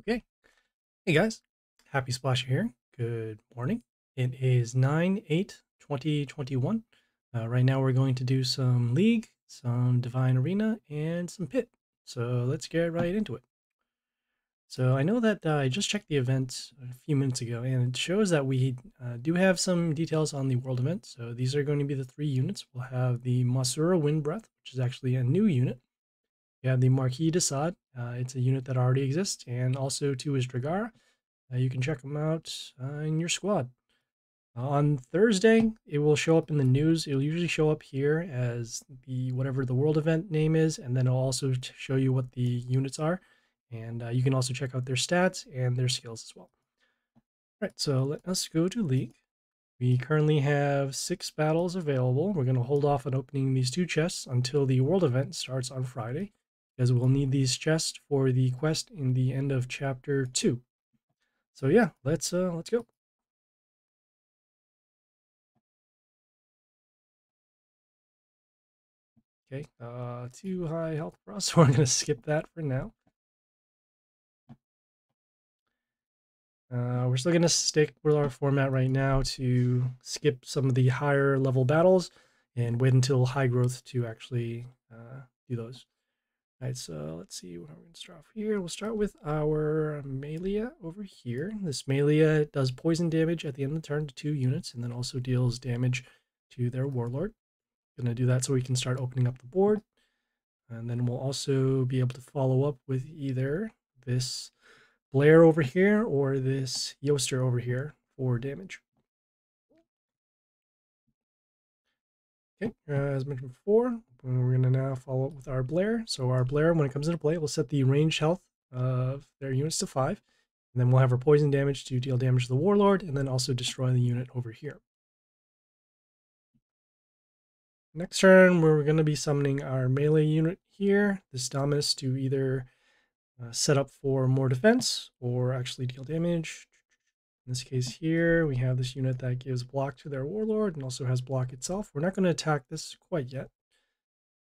Okay. Hey guys, Happysplasher here. Good morning. It is 9/8/2021. Right now we're going to do some League, some Divine Arena, and some Pit. So let's get right into it. So I know that I just checked the event a few minutes ago, and it shows that we do have some details on the world event. So these are going to be the 3 units. We'll have the Masura Wind Breath, which is actually a new unit. You have the Marquis de Sade. It's a unit that already exists, and also 2 is Dragara. You can check them out in your squad. On Thursday, it will show up in the news. It'll usually show up here as the whatever the world event name is, and then it'll also show you what the units are. And you can also check out their stats and their skills as well. All right, so let us go to League. We currently have 6 battles available. We're going to hold off on opening these 2 chests until the world event starts on Friday, because we'll need these chests for the quest in the end of chapter 2. So yeah, let's go. Okay, too high health for us, so we're gonna skip that for now. We're still gonna stick with our format right now to skip some of the higher level battles and wait until high growth to actually do those. All right, so let's see what we're gonna start off here. We'll start with our Melia over here. This Melia does poison damage at the end of the turn to 2 units, and then also deals damage to their warlord. Gonna do that so we can start opening up the board. And then we'll also be able to follow up with either this Blair over here or this Yoster over here for damage. Okay, as mentioned before, we're going to now follow up with our Blair. So our Blair, when it comes into play, we'll set the ranged health of their units to 5. And then we'll have our poison damage to deal damage to the Warlord, and then also destroy the unit over here. Next turn, we're going to be summoning our melee unit here, this Dominus, to either set up for more defense or actually deal damage. In this case here, we have this unit that gives block to their warlord and also has block itself. We're not going to attack this quite yet,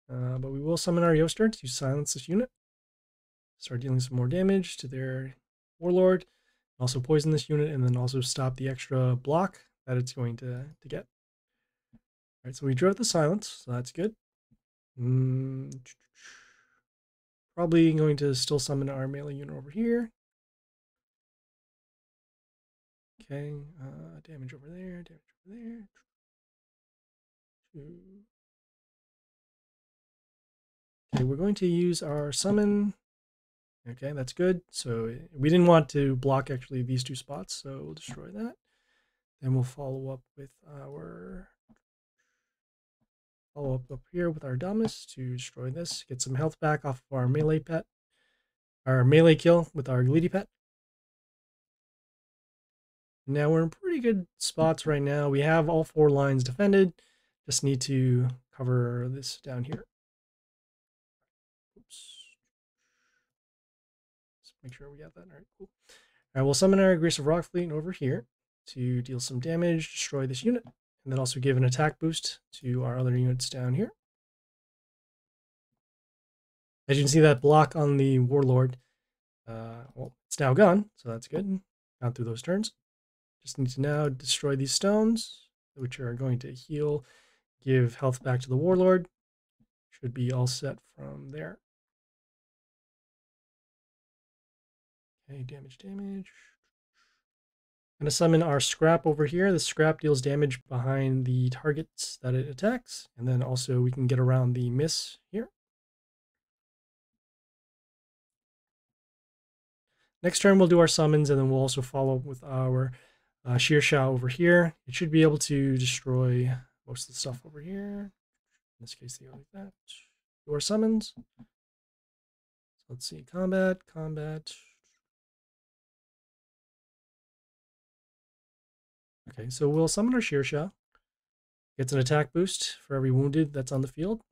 but we will summon our Yoster to silence this unit, start dealing some more damage to their warlord, also poison this unit, and then also stop the extra block that it's going to get. All right, so we drove the silence, so that's good. Probably going to still summon our melee unit over here. Okay, damage over there, damage over there. 2. Okay, we're going to use our summon. Okay, that's good. So we didn't want to block actually these 2 spots, so we'll destroy that. Then we'll follow up with our up here with our Damus to destroy this. Get some health back off of our melee pet. Our melee kill with our Gleedy pet. Now we're in pretty good spots right now. We have all 4 lines defended. Just need to cover this down here. Oops. Let's make sure we got that. All right, cool. All right, we'll summon our Aggressive Rock Fleet over here to deal some damage, destroy this unit, and then also give an attack boost to our other units down here. As you can see, that block on the Warlord, well, it's now gone, so that's good. Gone through those turns. Just need to now destroy these stones, which are going to heal, give health back to the Warlord. Should be all set from there. Okay, damage. I'm going to summon our Scrap over here. The Scrap deals damage behind the targets that it attacks, and then also we can get around the miss here. Next turn, we'll do our summons, and then we'll also follow up with our Shearsha over here. It should be able to destroy most of the stuff over here. In this case, like that. Do our summons. So let's see, combat. Okay, so we'll summon our Shearsha. Gets an attack boost for every wounded that's on the field.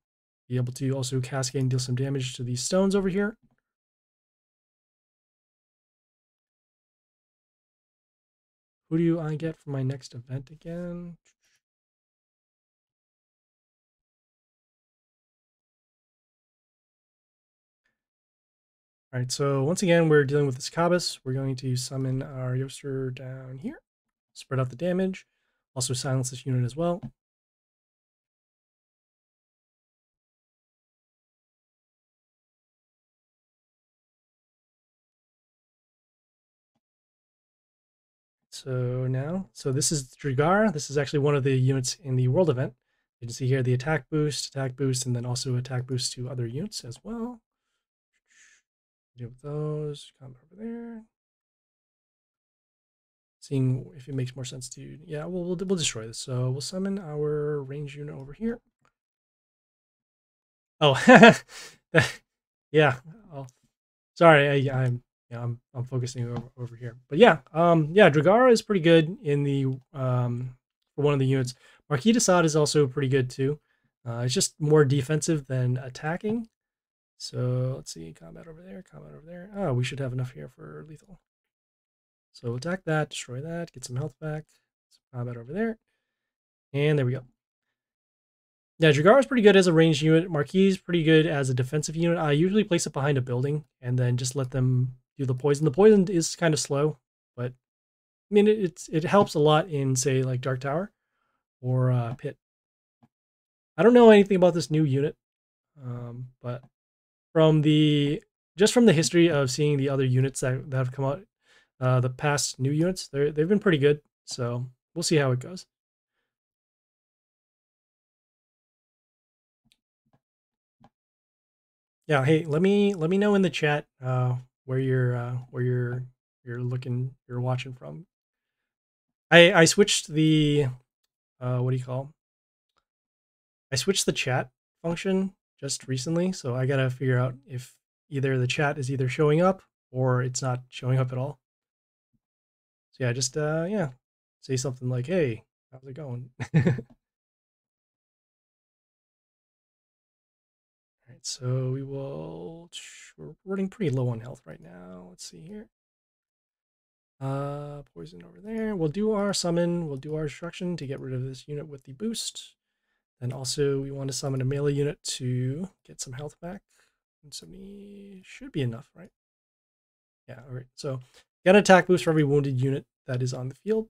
Be able to also cascade and deal some damage to these stones over here. Who do I get for my next event again? All right, so once again, we're dealing with this Cabas. We're going to summon our Yoster down here, spread out the damage, also silence this unit as well. So now, so this is Dragar. This is actually one of the units in the world event. You can see here the attack boost, and then also attack boost to other units as well. Deal with those, combat over there. Seeing if it makes more sense to, yeah, we'll destroy this. So we'll summon our range unit over here. Oh, yeah. Oh, sorry, I'm focusing over here. But yeah, yeah, Dragara is pretty good in the for one of the units. Marquis de Sade is also pretty good too. It's just more defensive than attacking. So let's see, combat over there, combat over there. Oh, we should have enough here for lethal. So attack that, destroy that, get some health back. Some combat over there. And there we go. Yeah, Dragar is pretty good as a ranged unit. Marquis is pretty good as a defensive unit. I usually place it behind a building and then just let them do the poison. The poison is kind of slow, but I mean it helps a lot in, say, like Dark Tower or Pit. I don't know anything about this new unit, but from the history of seeing the other units that have come out, the past new units, they've been pretty good. So we'll see how it goes. Yeah, hey, let me know in the chat where you're watching from. I switched the what do you call? I switched the chat function just recently, so I gotta figure out if either the chat is either showing up or it's not showing up at all. So yeah, just yeah, say something like, "Hey, how's it going?" All right, so we're running pretty low on health right now. Let's see here. Poison over there. We'll do our summon. We'll do our destruction to get rid of this unit with the boost. Then also we want to summon a melee unit to get some health back. 170 should be enough, right? Yeah, all right. So get an attack boost for every wounded unit that is on the field.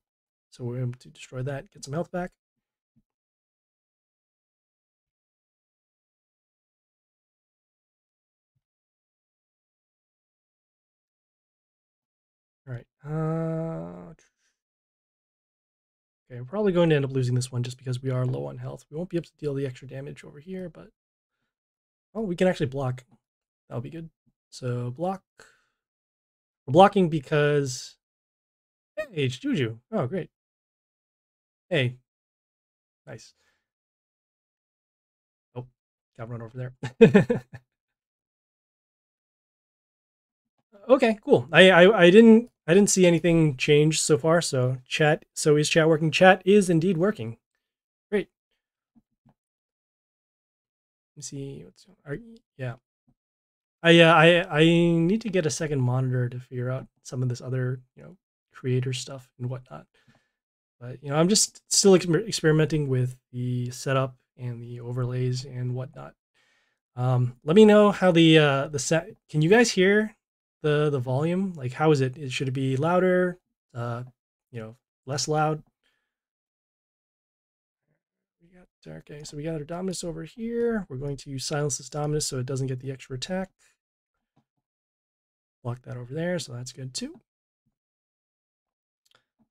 So we're able to destroy that, get some health back. All right. Okay, we're probably going to end up losing this one just because we are low on health. We won't be able to deal the extra damage over here, but oh, we can actually block. That'll be good. So block. We're blocking because hey, it's Juju. Oh, great. Hey, nice. Oh, got run over there. Okay, cool. I didn't see anything change so far. So chat. So is chat working? Chat is indeed working. Great. Let me see. Yeah. I need to get a second monitor to figure out some of this other creator stuff and whatnot. But I'm just still experimenting with the setup and the overlays and whatnot. Let me know how the set. Can you guys hear the volume? Like, how is it? Should it be louder? Less loud? Okay, so we got our Dominus over here. We're going to silence this Dominus so it doesn't get the extra attack. Block that over there, so that's good too.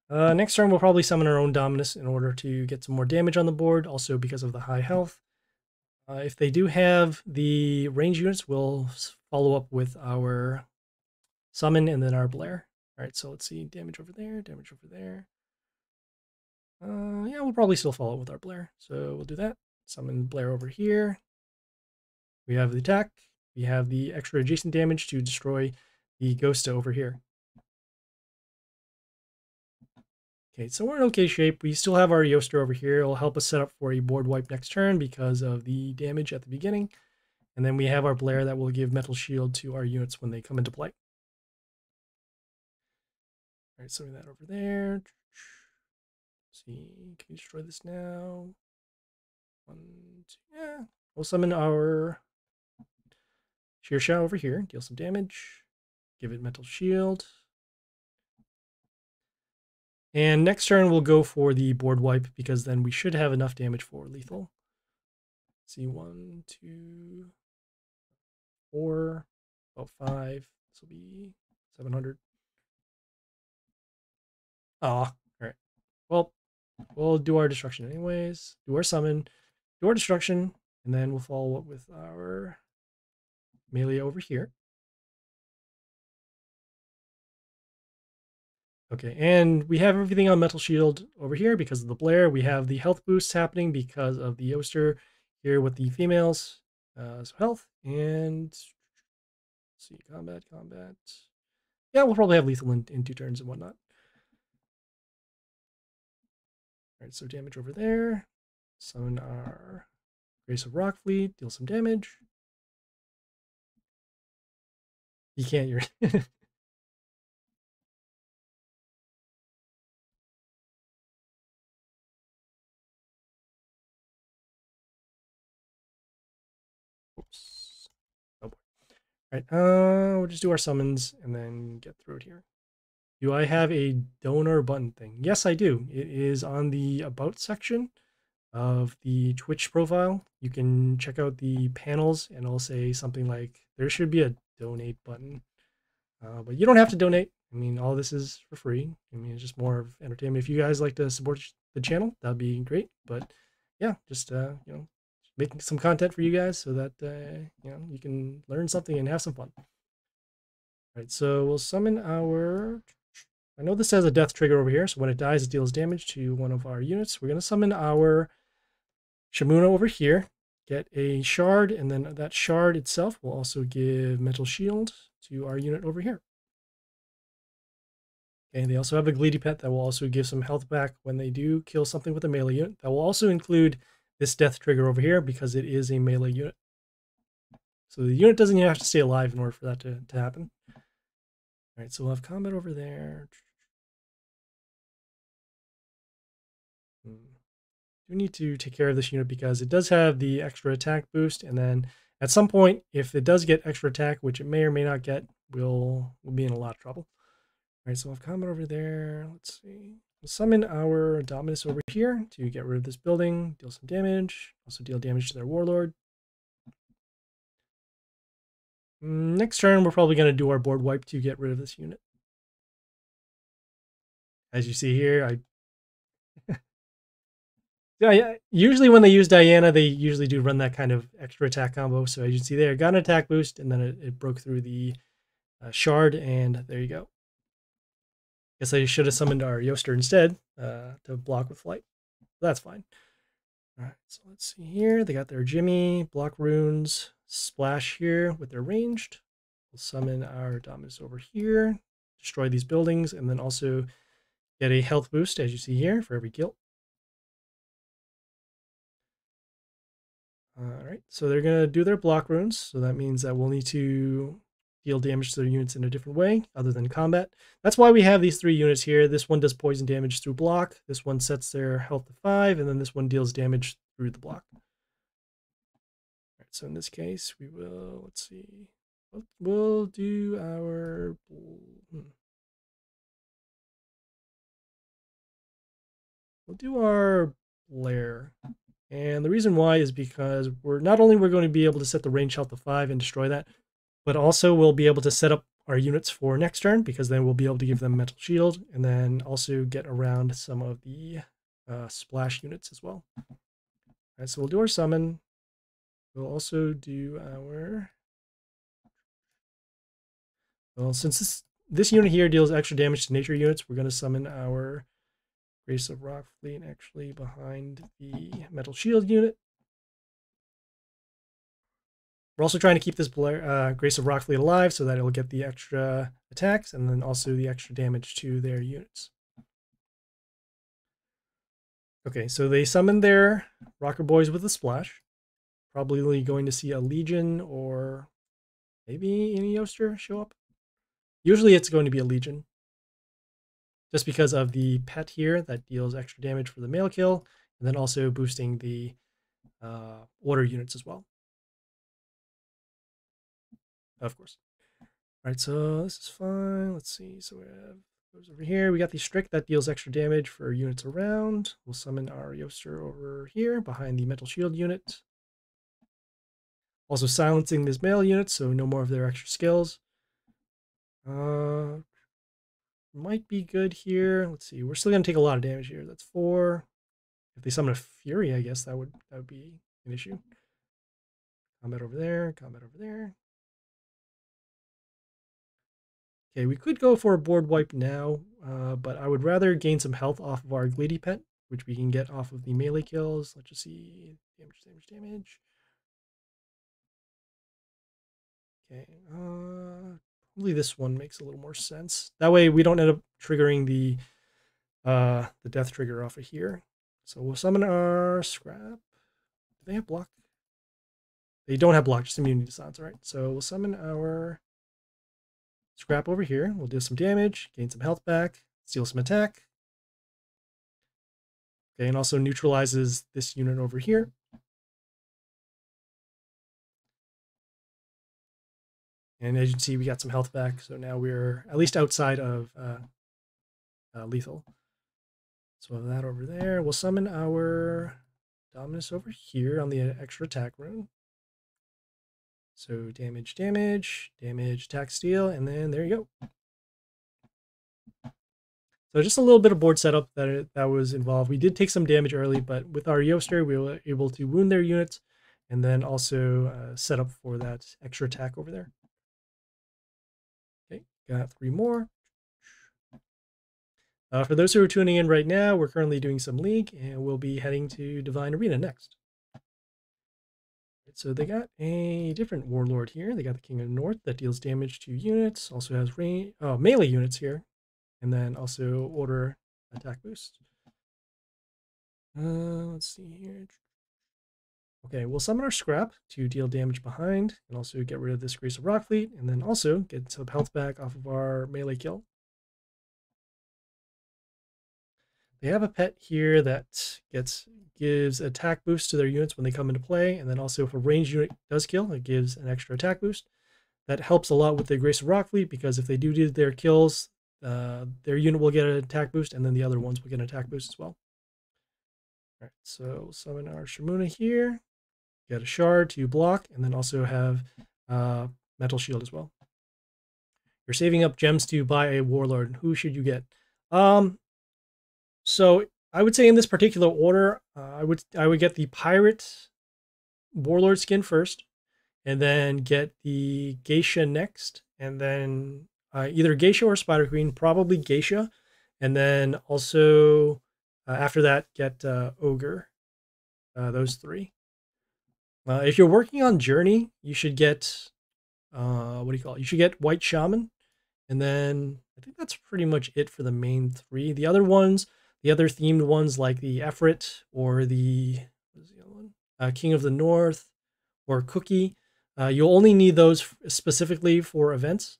Next turn, we'll probably summon our own Dominus in order to get some more damage on the board, also because of the high health. If they do have the range units, we'll follow up with our summon and then our Blair. All right, so let's see, damage over there, damage over there. Yeah, we'll probably still follow with our Blair, so we'll do that. Summon Blair over here. We have the attack. We have the extra adjacent damage to destroy the Ghosta over here. Okay, so we're in okay shape. We still have our Yoster over here. It'll help us set up for a board wipe next turn because of the damage at the beginning. And then we have our Blair that will give Metal Shield to our units when they come into play. All right, so that over there. Let's see, can we destroy this now? 1, 2, yeah. We'll summon our Shearshaw over here, deal some damage. give it mental shield. And next turn we'll go for the board wipe because then we should have enough damage for lethal. Let's see, 1, 2, 4, about 5. This will be 700. Ah, all right. Well, we'll do our destruction anyways. Do our summon, do our destruction, and then we'll follow up with our melee over here. Okay, and we have everything on Metal Shield over here because of the Blair. We have the health boosts happening because of the Yoster here with the females. So health, and let's see, combat. Yeah, we'll probably have lethal in 2 turns and whatnot. All right, so damage over there. Summon our Grace of Rockfleet, deal some damage. You can't, you're... Oops. Oh boy. All right, we'll just do our summons and then get through it here. Do I have a donor button thing? Yes, I do. It is on the About section of the Twitch profile. You can check out the panels and I'll say something like, there should be a donate button. But you don't have to donate. I mean, all this is for free. I mean, it's just more of entertainment. If you guys like to support the channel, that'd be great. But yeah, just, you know, making some content for you guys so that, you know, you can learn something and have some fun. All right, so we'll summon our... I know this has a death trigger over here, so when it dies, it deals damage to one of our units. We're going to summon our Shamuna over here, get a shard, and then that shard itself will also give mental shield to our unit over here. Okay, they also have a Gleedy Pet that will also give some health back when they do kill something with a melee unit. That will also include this death trigger over here because it is a melee unit. So the unit doesn't even have to stay alive in order for that to happen. All right, so we'll have combat over there. Do need to take care of this unit because it does have the extra attack boost, and then at some point, if it does get extra attack, which it may or may not get, we'll be in a lot of trouble. All right, so we'll have combat over there. Let's see. We'll summon our Dominus over here to get rid of this building, deal some damage, also deal damage to their warlord. Next turn, we're probably going to do our board wipe to get rid of this unit. As you see here, yeah, usually when they use Diana, they usually do run that kind of extra attack combo. So as you see there, got an attack boost, and then it broke through the shard, and there you go. Guess I should have summoned our Yoster instead to block with flight. That's fine. All right, so let's see here. They got their Jimmy, block runes, splash here with their ranged. We'll summon our Dominus over here, destroy these buildings, and then also get a health boost, as you see here, for every kill. All right, so they're going to do their block runes. So that means that we'll need to deal damage to their units in a different way other than combat. That's why we have these 3 units here. This one does poison damage through block. This one sets their health to 5, and then this one deals damage through the block. All right, so in this case, we will, let's see, we'll do our... We'll do our Blair. And the reason why is because we're going to be able to set the range health to 5 and destroy that, but also we'll be able to set up our units for next turn because then we'll be able to give them mental shield and then also get around some of the splash units as well. All right, so we'll do our summon. We'll also do our... Well, since this unit here deals extra damage to nature units, we're going to summon our Grace of Rockfleet actually behind the metal shield unit. We're also trying to keep this Grace of Rockfleet alive so that it'll get the extra attacks and then also the extra damage to their units. Okay, so they summoned their Rocker Boys with a splash. Probably going to see a Legion or maybe any Yoster show up. Usually it's going to be a Legion. Just because of the pet here that deals extra damage for the male kill, and then also boosting the order units as well. Of course. Alright, so this is fine. Let's see. So we have those over here. We got the Strict that deals extra damage for units around. We'll summon our Yoster over here behind the Metal Shield unit. Also silencing this male unit, so no more of their extra skills. Might be good here. Let's see. We're still gonna take a lot of damage here. That's 4. If they summon a Fury, I guess that would be an issue. Combat over there. Combat over there. Okay, we could go for a board wipe now, but I would rather gain some health off of our Glady Pet, which we can get off of the melee kills. Let's just see. Damage, damage, damage. Okay, probably this one makes a little more sense. That way we don't end up triggering the death trigger off of here. So we'll summon our Scrap. Do they have block? They don't have block, just immunity to silence. All right, so we'll summon our Scrap over here. We'll do some damage, gain some health back, steal some attack. Okay, and also neutralizes this unit over here. And as you can see, we got some health back, so now we're at least outside of lethal. So that over there. We'll summon our Dominus over here on the extra attack rune. So damage, damage, damage, attack, steal, and then there you go. So just a little bit of board setup that was involved. We did take some damage early, but with our Yoster, we were able to wound their units and then also set up for that extra attack over there. Okay, got 3 more. For those who are tuning in right now, we're currently doing some League, and we'll be heading to Divine Arena next. So they got a different Warlord here. They got the King of the North that deals damage to units, also has melee units here, and then also order attack boost. Let's see here. Okay, we'll summon our Scrap to deal damage behind, and also get rid of this Grace of Rockfleet, and then also get some health back off of our melee kill. They have a pet here that gives attack boost to their units when they come into play, and then also if a ranged unit does kill, it gives an extra attack boost. That helps a lot with the Grace of Rockfleet, because if they do their kills, their unit will get an attack boost, and then the other ones will get an attack boost as well. All right, so we'll summon our Shamuna here, get a shard to block, and then also have Metal Shield as well. You're saving up gems to buy a Warlord. Who should you get? So I would say in this particular order, I would get the Pirate Warlord skin first, and then get the Geisha next, and then either Geisha or Spider Queen, probably Geisha, and then also after that get Ogre. Those 3. If you're working on Journey, you should get what do you call it? You should get White Shaman, and then I think that's pretty much it for the main 3. The other ones. The other themed ones like the Efrit or the, what is the other one? King of the North or Cookie. You'll only need those specifically for events.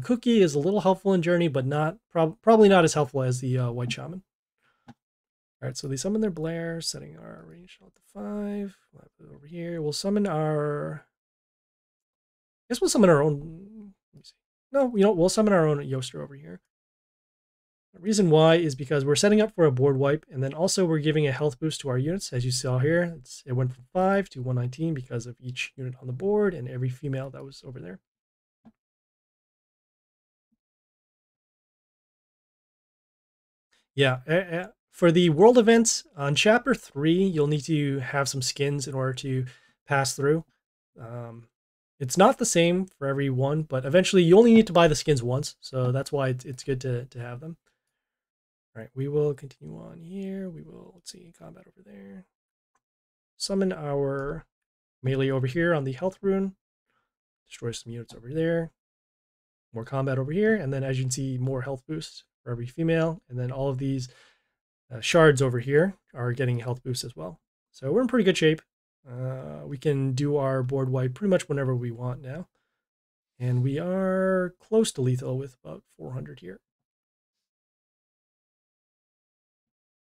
Cookie is a little helpful in Journey, but probably not as helpful as the White Shaman. All right, so they summon their Blair, setting our range out to 5. We'll have it over here. We'll summon our... I guess we'll summon our own... Let me see. No, we'll summon our own Yoster over here. The reason why is because we're setting up for a board wipe, and then also we're giving a health boost to our units. As you saw here, it went from 5 to 119 because of each unit on the board and every female that was over there. Yeah, for the world events, on Chapter 3, you'll need to have some skins in order to pass through. It's not the same for every one, but eventually you only need to buy the skins once, so that's why it's good to have them. All right, we will continue on here. We will, let's see, combat over there. Summon our melee over here on the health rune. Destroy some units over there. More combat over here. And then as you can see, more health boost for every female. And then all of these shards over here are getting health boost as well. So we're in pretty good shape. We can do our board wipe pretty much whenever we want now. And we are close to lethal with about 400 here.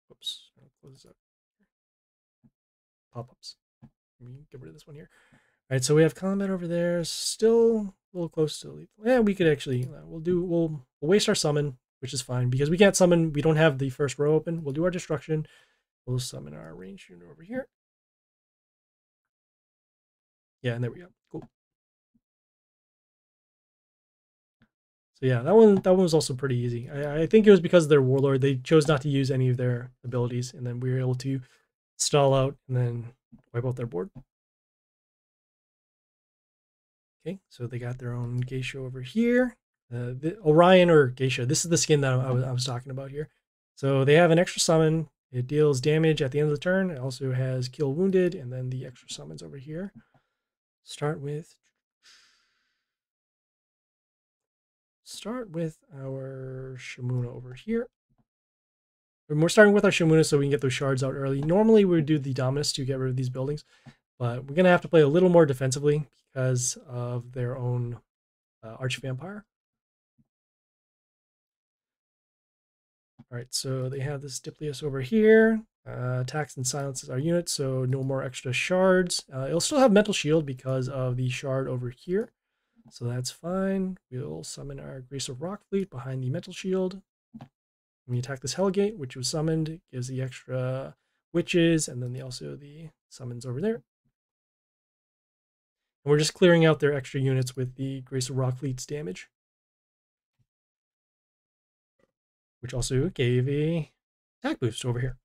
Oops, I'll close this up. Pop-ups. Let me get rid of this one here. Right, so we have combat over there, still a little close to lethal. Yeah, we could actually, we'll waste our summon, which is fine, because we can't summon, we don't have the first row open. We'll do our destruction, we'll summon our range unit over here. Yeah, and there we go, cool. So yeah, that one was also pretty easy. I think it was because of their warlord, they chose not to use any of their abilities, and then we were able to stall out and then wipe out their board. Okay, so they got their own geisha over here. The Orion or geisha, this is the skin that I was talking about here. So they have an extra summon. It deals damage at the end of the turn. It also has kill wounded, and then the extra summons over here. Start with our Shamuna over here. And we're starting with our Shamuna so we can get those shards out early. Normally we would do the Dominus to get rid of these buildings, but we're going to have to play a little more defensively because of their own Arch Vampire. All right, so they have this Diplius over here. Attacks and silences our units, so no more extra shards. It'll still have Mental Shield because of the shard over here, so that's fine. We'll summon our Grace of Rockfleet behind the Mental Shield. When we attack this Hellgate, which was summoned, it gives the extra witches, and then also the summons over there. And we're just clearing out their extra units with the Grace of Rockfleet's damage, which also gave a attack boost over here.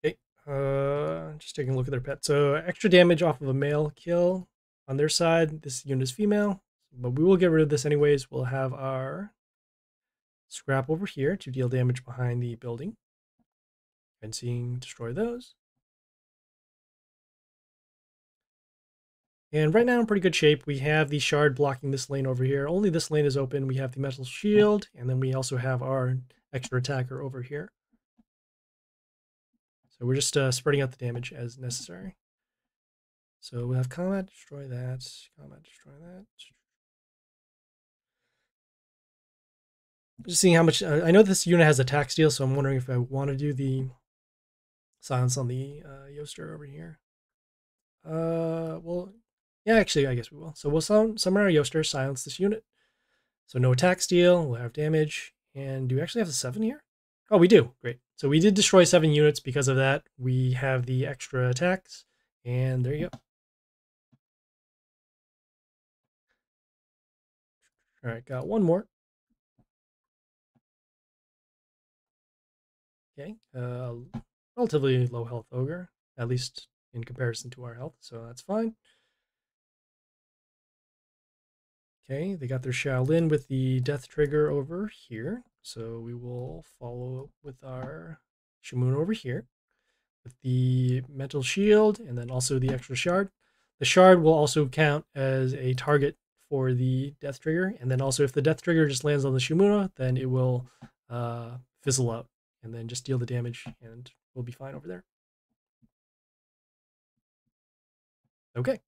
Okay, just taking a look at their pet. So extra damage off of a male kill on their side. This unit is female, but we will get rid of this anyways. We'll have our scrap over here to deal damage behind the building. And seeing destroy those. And right now in pretty good shape. We have the shard blocking this lane over here. Only this lane is open. We have the metal shield, and then we also have our extra attacker over here. So we're just spreading out the damage as necessary. So we'll have combat, destroy that, combat, destroy that. Just seeing how much, I know this unit has attack steal, so I'm wondering if I want to do the silence on the Yoster over here. Well, yeah, actually, I guess we will. So we'll summon our Yoster, silence this unit. So no attack steal, we'll have damage. And do we actually have the 7 here? Oh, we do. Great. So we did destroy 7 units because of that. We have the extra attacks. And there you go. All right, got one more. Okay. Relatively low health ogre, at least in comparison to our health. So that's fine. Okay, they got their Shaolin with the death trigger over here. So we will follow with our Shamun over here with the mental shield and then also the extra shard. The shard will also count as a target for the death trigger. And then also if the death trigger just lands on the Shimuna, then it will fizzle out and then just deal the damage and we'll be fine over there. Okay.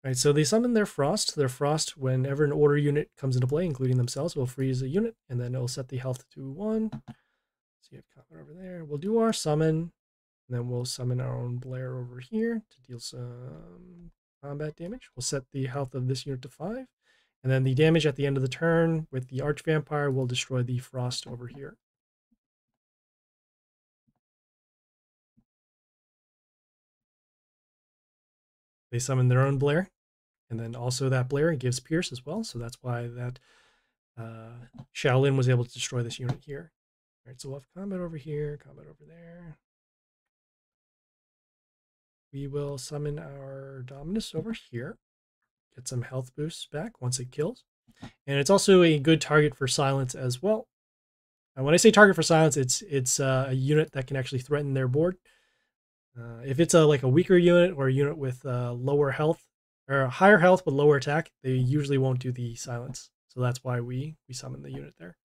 All right, so they summon their Frost. Their Frost, whenever an order unit comes into play, including themselves, will freeze a unit, and then it'll set the health to 1. So you have combat over there. We'll do our summon, and then we'll summon our own Blair over here to deal some combat damage. We'll set the health of this unit to 5, and then the damage at the end of the turn with the Arch Vampire will destroy the Frost over here. They summon their own Blair. And then also that Blair gives Pierce as well. So that's why that Shaolin was able to destroy this unit here. All right, so we'll have combat over here, combat over there. We will summon our Dominus over here. Get some health boosts back once it kills. And it's also a good target for silence as well. And when I say target for silence, it's a unit that can actually threaten their board. If it's like a weaker unit or a unit with lower health, or higher health but lower attack, they usually won't do the silence. So that's why we summon the unit there.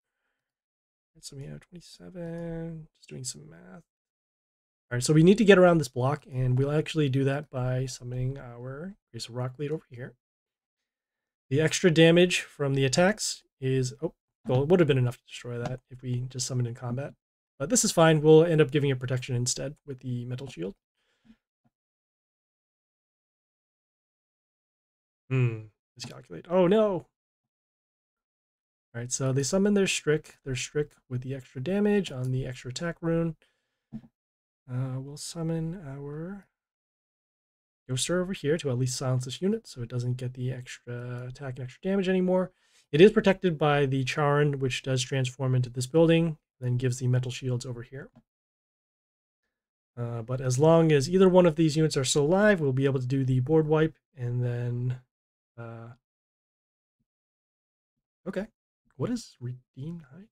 Right, so we have 27, just doing some math. All right, so we need to get around this block, and we'll actually do that by summoning our Grace of Rockfleet over here. The extra damage from the attacks is, oh, Well, it would have been enough to destroy that if we just summoned in combat. But this is fine. We'll end up giving it protection instead with the metal shield. Miscalculate. Oh no! Alright, so they summon their Strick. Their Strick with the extra damage on the extra attack rune. We'll summon our Yoster over here to at least silence this unit so it doesn't get the extra attack and extra damage anymore. It is protected by the Charon, which does transform into this building, then gives the metal shields over here. But as long as either one of these units are still alive, we'll be able to do the board wipe, and then... okay. What is Redeemed Hide?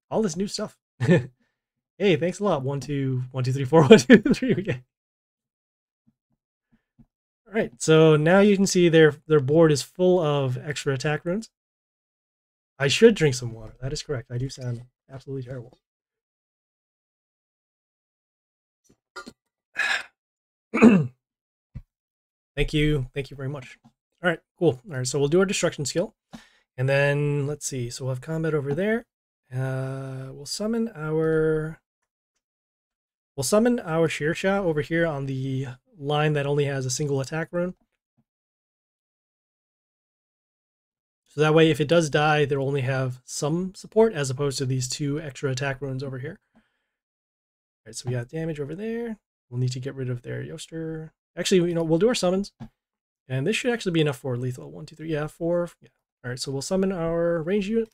All this new stuff. Hey, thanks a lot. 1, 2, 1, 2, 3, 4, 1, 2, 3. Okay. All right, so now you can see their board is full of extra attack runes. I should drink some water. That is correct. I do sound absolutely terrible. Thank you very much. All right, cool. All right, so we'll do our destruction skill, and then let's see. So we'll have combat over there. We'll summon our Shearsha over here on the line that only has a single attack rune. So that way, if it does die, they'll only have some support as opposed to these 2 extra attack runes over here. All right, so we got damage over there. We'll need to get rid of their Yoster. Actually, we'll do our summons. And this should actually be enough for lethal. 1, 2, 3, yeah, 4. Yeah. All right, so we'll summon our range unit.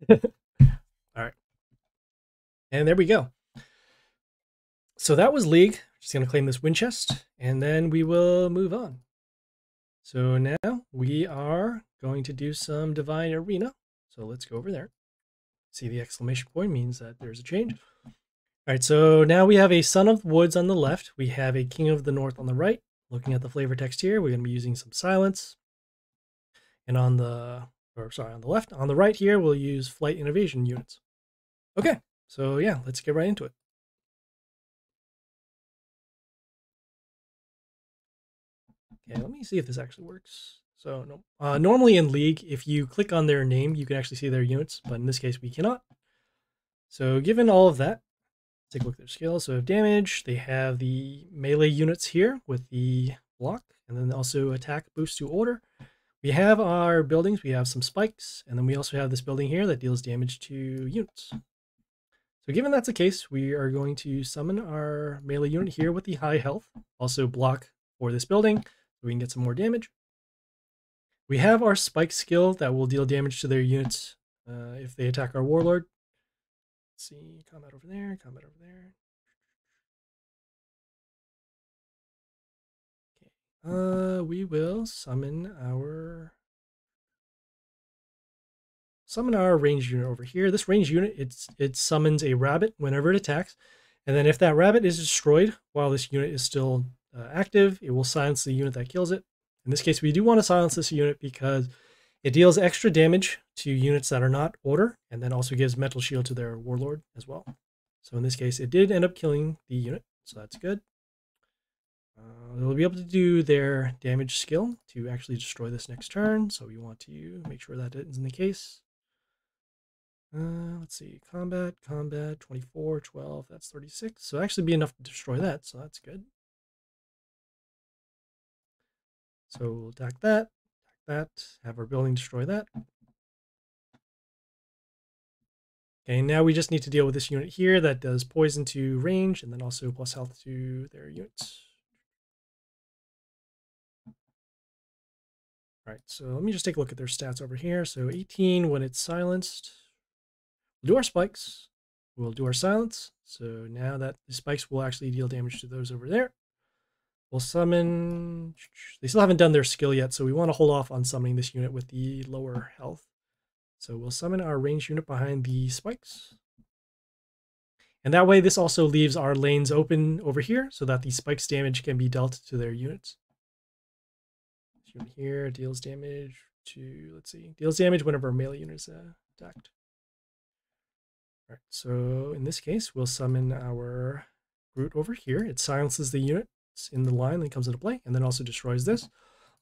All right. And there we go. So that was League. Just going to claim this wind chest, and then we will move on. So now we are going to do some Divine Arena. So let's go over there. See, the exclamation point means that there's a change. All right, so now we have a Son of Woods on the left. We have a King of the North on the right. Looking at the flavor text here, we're going to be using some silence. And on the left, on the right here, we'll use Flight and Evasion units. Okay, so yeah, let's get right into it. Okay, let me see if this actually works. So no, normally in League, if you click on their name, you can actually see their units, but in this case, we cannot. So given all of that, take a look at their skills. So have damage, they have the melee units here with the block, and then also attack boost to order. We have our buildings, we have some spikes, and then we also have this building here that deals damage to units. So given that's the case, we are going to summon our melee unit here with the high health, also block for this building, so we can get some more damage. We have our spike skill that will deal damage to their units if they attack our warlord. Let's see, combat over there, combat over there. Okay. We will summon our range unit over here. This range unit, it summons a rabbit whenever it attacks, and then if that rabbit is destroyed while this unit is still active, it will silence the unit that kills it. In this case, we do want to silence this unit because it deals extra damage to units that are not order, and then also gives metal shield to their warlord as well. So in this case, it did end up killing the unit, so that's good. They'll be able to do their damage skill to actually destroy this next turn, so we want to make sure that isn't the case. Let's see, combat, 24, 12, that's 36. So actually be enough to destroy that, so that's good. So we'll attack that, have our building destroy that. Okay, now we just need to deal with this unit here that does poison to range and then also plus health to their units. All right, so let me just take a look at their stats over here. So 18 when it's silenced. We'll do our spikes. We'll do our silence. So now that the spikes will actually deal damage to those over there. We'll summon... They still haven't done their skill yet, so we want to hold off on summoning this unit with the lower health. So we'll summon our ranged unit behind the spikes. And that way this also leaves our lanes open over here so that the spikes damage can be dealt to their units. This unit here deals damage to, let's see, deals damage whenever a melee unit is attacked. All right, so in this case, we'll summon our Groot over here. It silences the units in the line that comes into play, and then also destroys this.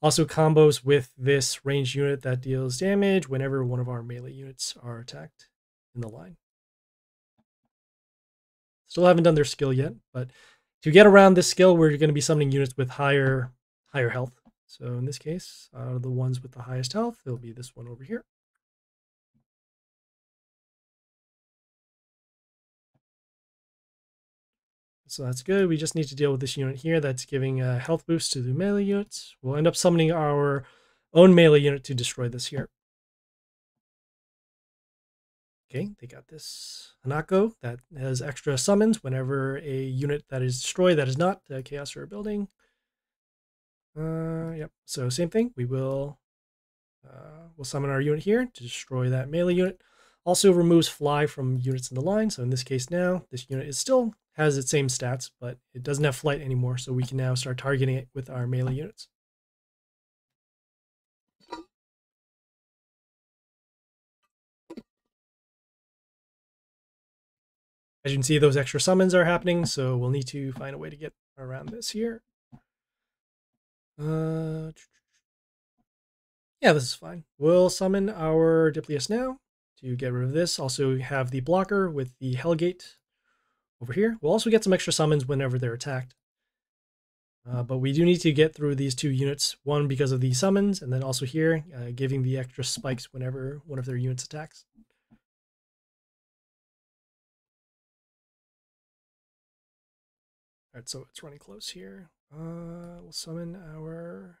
Also combos with this ranged unit that deals damage whenever one of our melee units are attacked in the line. Still haven't done their skill yet, but to get around this skill, we're going to be summoning units with higher health. So in this case, out of the ones with the highest health, it'll be this one over here. So that's good. We just need to deal with this unit here that's giving a health boost to the melee units. We'll end up summoning our own melee unit to destroy this here. Okay, they got this Hanako that has extra summons whenever a unit that is destroyed that is not Chaos or Building. Yep. So same thing. We'll summon our unit here to destroy that melee unit. Also removes fly from units in the line. So in this case now, this unit is still has its same stats, but it doesn't have flight anymore. So we can now start targeting it with our melee units. As you can see, those extra summons are happening, so we'll need to find a way to get around this here. Yeah, this is fine. We'll summon our Dipleus now to get rid of this. Also have the blocker with the Hellgate over here. We'll also get some extra summons whenever they're attacked. But we do need to get through these two units, one because of the summons, and then also here, giving the extra spikes whenever one of their units attacks. All right, so it's running close here. We'll summon our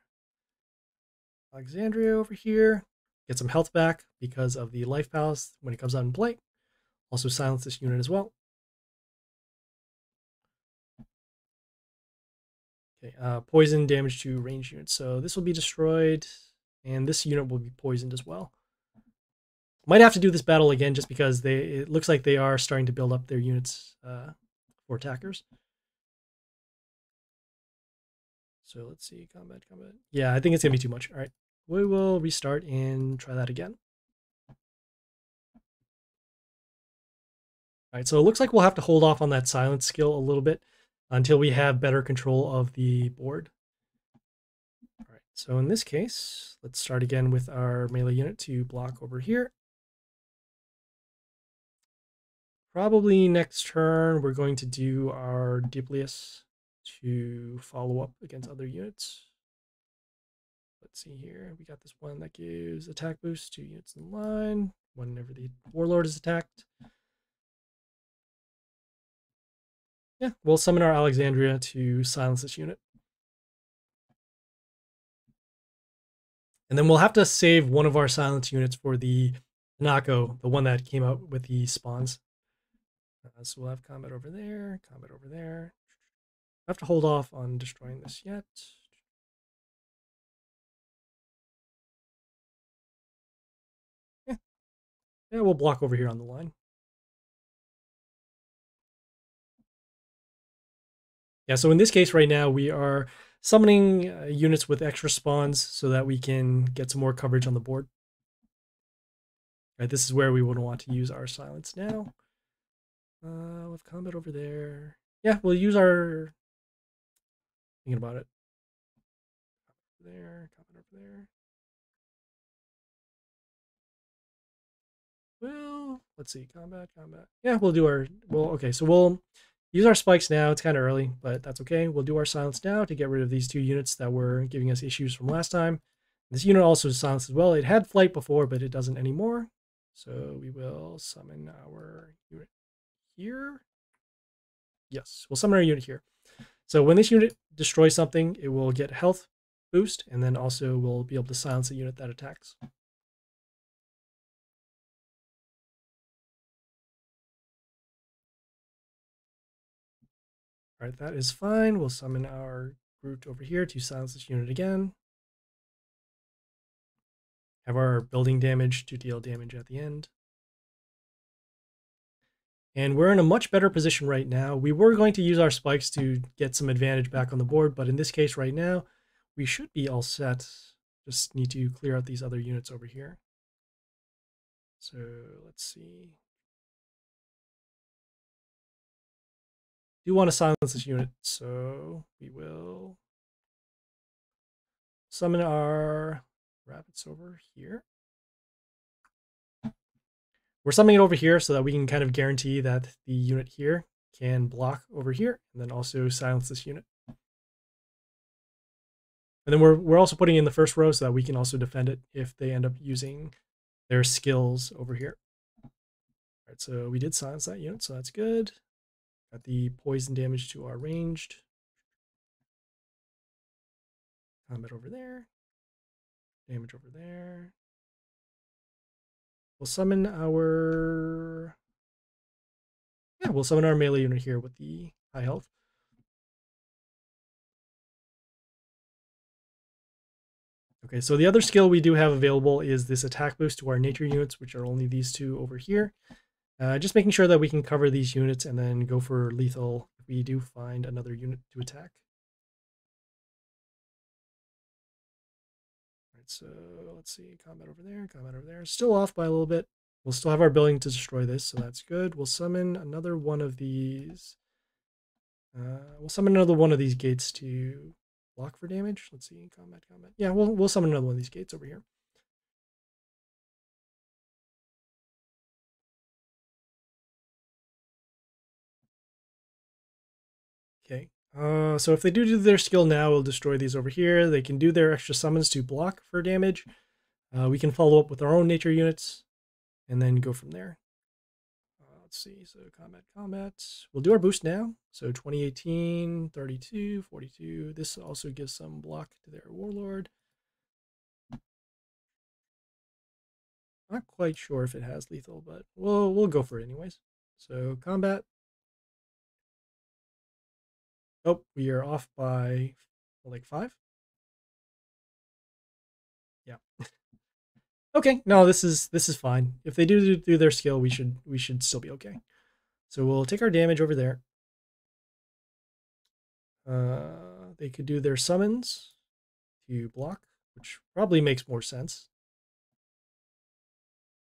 Alexandria over here. Get some health back because of the Life Palace when it comes out in play. Also silence this unit as well. Okay, poison damage to ranged units. So this will be destroyed, and this unit will be poisoned as well. Might have to do this battle again just because it looks like they are starting to build up their units for attackers. So let's see, combat. Yeah, I think it's going to be too much. All right, we will restart and try that again. All right, so it looks like we'll have to hold off on that silence skill a little bit until we have better control of the board. All right, so in this case, let's start again with our melee unit to block over here. Probably next turn, we're going to do our Dipleus to follow up against other units. Let's see here. We got this one that gives attack boost to units in line whenever the Warlord is attacked. Yeah, we'll summon our Alexandria to silence this unit. And then we'll have to save one of our silence units for the Hanako, the one that came out with the spawns. So we'll have combat over there, combat over there. I have to hold off on destroying this yet. Yeah, we'll block over here on the line. Yeah, so in this case right now, we are summoning units with extra spawns so that we can get some more coverage on the board. Right, this is where we would want to use our silence now. With combat over there. Yeah, we'll use our... Thinking about it. There, combat over there. Well, let's see, combat. Yeah, we'll do our... Well, okay, so we'll use our spikes now. It's kind of early, but that's okay. We'll do our silence now to get rid of these two units that were giving us issues from last time. This unit also is silenced as well. It had flight before, but it doesn't anymore. So we will summon our unit here. Yes, we'll summon our unit here. So when this unit destroys something, it will get health boost, and then also we'll be able to silence a unit that attacks. All right, that is fine. We'll summon our Groot over here to silence this unit again. Have our building damage to deal damage at the end. And we're in a much better position right now. We were going to use our spikes to get some advantage back on the board, but in this case right now, we should be all set. Just need to clear out these other units over here. So let's see. do want to silence this unit, so we will summon our rabbits over here. We're summoning it over here so that we can kind of guarantee that the unit here can block over here, and then also silence this unit. And then we're also putting in the first row so that we can also defend it if they end up using their skills over here. All right, so we did silence that unit, so that's good. Got the poison damage to our ranged. Combat over there. Damage over there. We'll summon our... Yeah, we'll summon our melee unit here with the high health. Okay, so the other skill we do have available is this attack boost to our nature units, which are only these two over here. Just making sure that we can cover these units and then go for lethal if we do find another unit to attack. All right, so let's see, combat over there, combat over there. Still off by a little bit. We'll still have our ability to destroy this, so that's good. We'll summon another one of these. We'll summon another one of these gates to block for damage. Let's see, combat. Yeah, we'll summon another one of these gates over here. Okay. So if they do their skill now, we'll destroy these over here. They can do their extra summons to block for damage. We can follow up with our own nature units and then go from there. Let's see. So combat. We'll do our boost now. So 2018, 32, 42. This also gives some block to their warlord. Not quite sure if it has lethal, but we'll go for it anyways. So combat. Oh, we are off by like 5. Yeah. Okay, no, this is fine. If they do their skill, we should still be okay. So we'll take our damage over there. They could do their summons to block, which probably makes more sense.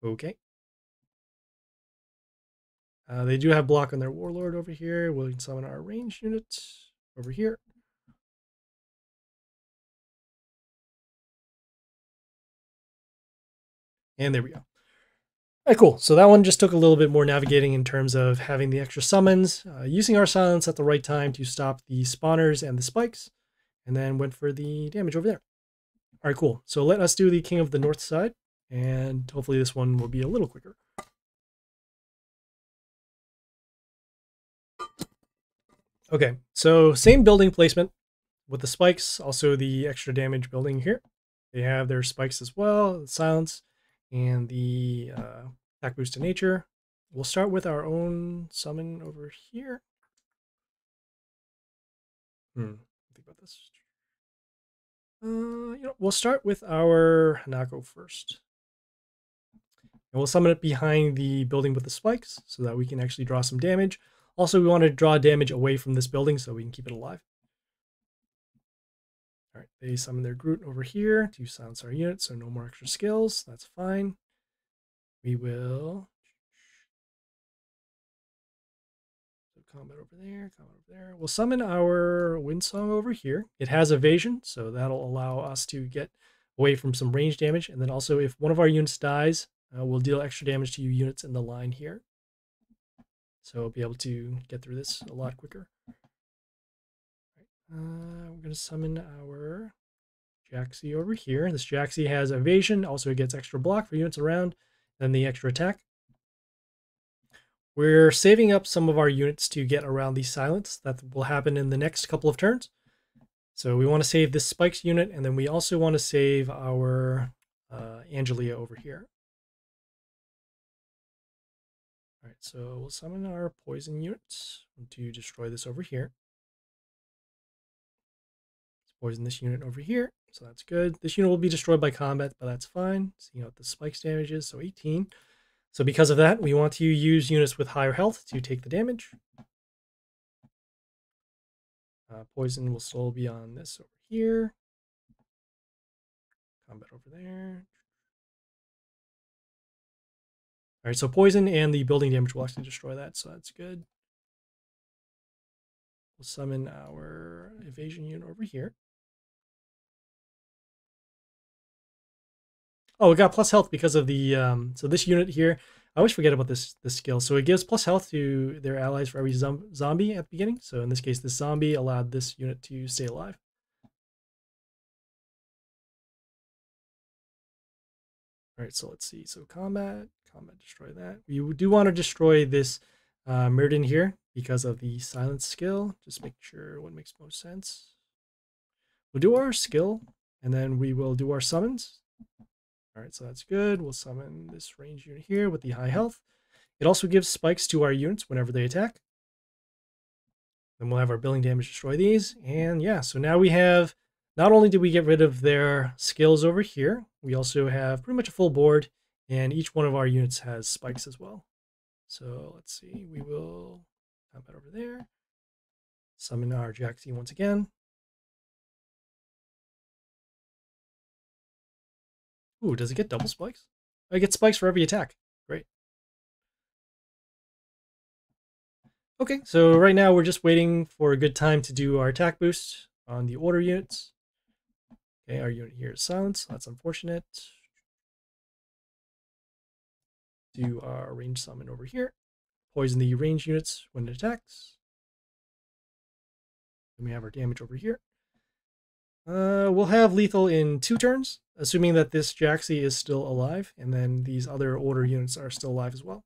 Okay. They do have block on their warlord over here. We'll summon our ranged unit over here. And there we go. All right, cool. So that one just took a little bit more navigating in terms of having the extra summons, using our silence at the right time to stop the spawners and the spikes, and then went for the damage over there. All right, cool. So let us do the King of the North side, and hopefully this one will be a little quicker. Okay, so same building placement with the spikes, also the extra damage building here. They have their spikes as well, the silence, and the attack boost to nature. We'll start with our own summon over here. Think about this. We'll start with our Hanako first. And we'll summon it behind the building with the spikes so that we can actually draw some damage. Also, we want to draw damage away from this building so we can keep it alive. All right, they summon their Groot over here to silence our unit, so no more extra skills. That's fine. We will combat over there, combat over there. We'll summon our Windsong over here. It has evasion, so that'll allow us to get away from some range damage. And then also, if one of our units dies, we'll deal extra damage to units in the line here. So we'll be able to get through this a lot quicker. We're going to summon our Jaxi over here. This Jaxi has evasion, also gets extra block for units around, and the extra attack. We're saving up some of our units to get around the silence. That will happen in the next couple of turns. So we want to save this spikes unit, and then we also want to save our Angelia over here. All right, so we'll summon our poison units to destroy this over here. Let's poison this unit over here, so that's good. This unit will be destroyed by combat, but that's fine. See what the spikes damage is, so 18. So because of that, we want to use units with higher health to take the damage. Poison will still be on this over here. Combat over there. All right, so poison and the building damage will actually destroy that, so that's good. We'll summon our Evasion unit over here. Oh, we got plus health because of the, so this unit here, I always forget about this skill. So it gives plus health to their allies for every zombie at the beginning. So in this case, this zombie allowed this unit to stay alive. All right, so let's see. So combat, destroy that. We do want to destroy this Mirrodin here because of the silence skill. Just make sure what makes most sense. We'll do our skill, and then we will do our summons. All right, so that's good. We'll summon this range unit here with the high health. It also gives spikes to our units whenever they attack. Then we'll have our building damage destroy these. And yeah, so now we have, not only did we get rid of their skills over here, we also have pretty much a full board, and each one of our units has spikes as well. So let's see, we will have that over there. Summon our Jackal once again. Ooh, does it get double spikes? I get spikes for every attack. Great. Okay, so right now we're just waiting for a good time to do our attack boost on the order units. Okay, our unit here is silenced. That's unfortunate. Do our range summon over here. Poison the range units when it attacks. Then we have our damage over here. We'll have lethal in 2 turns, assuming that this Jackal is still alive, and then these other order units are still alive as well.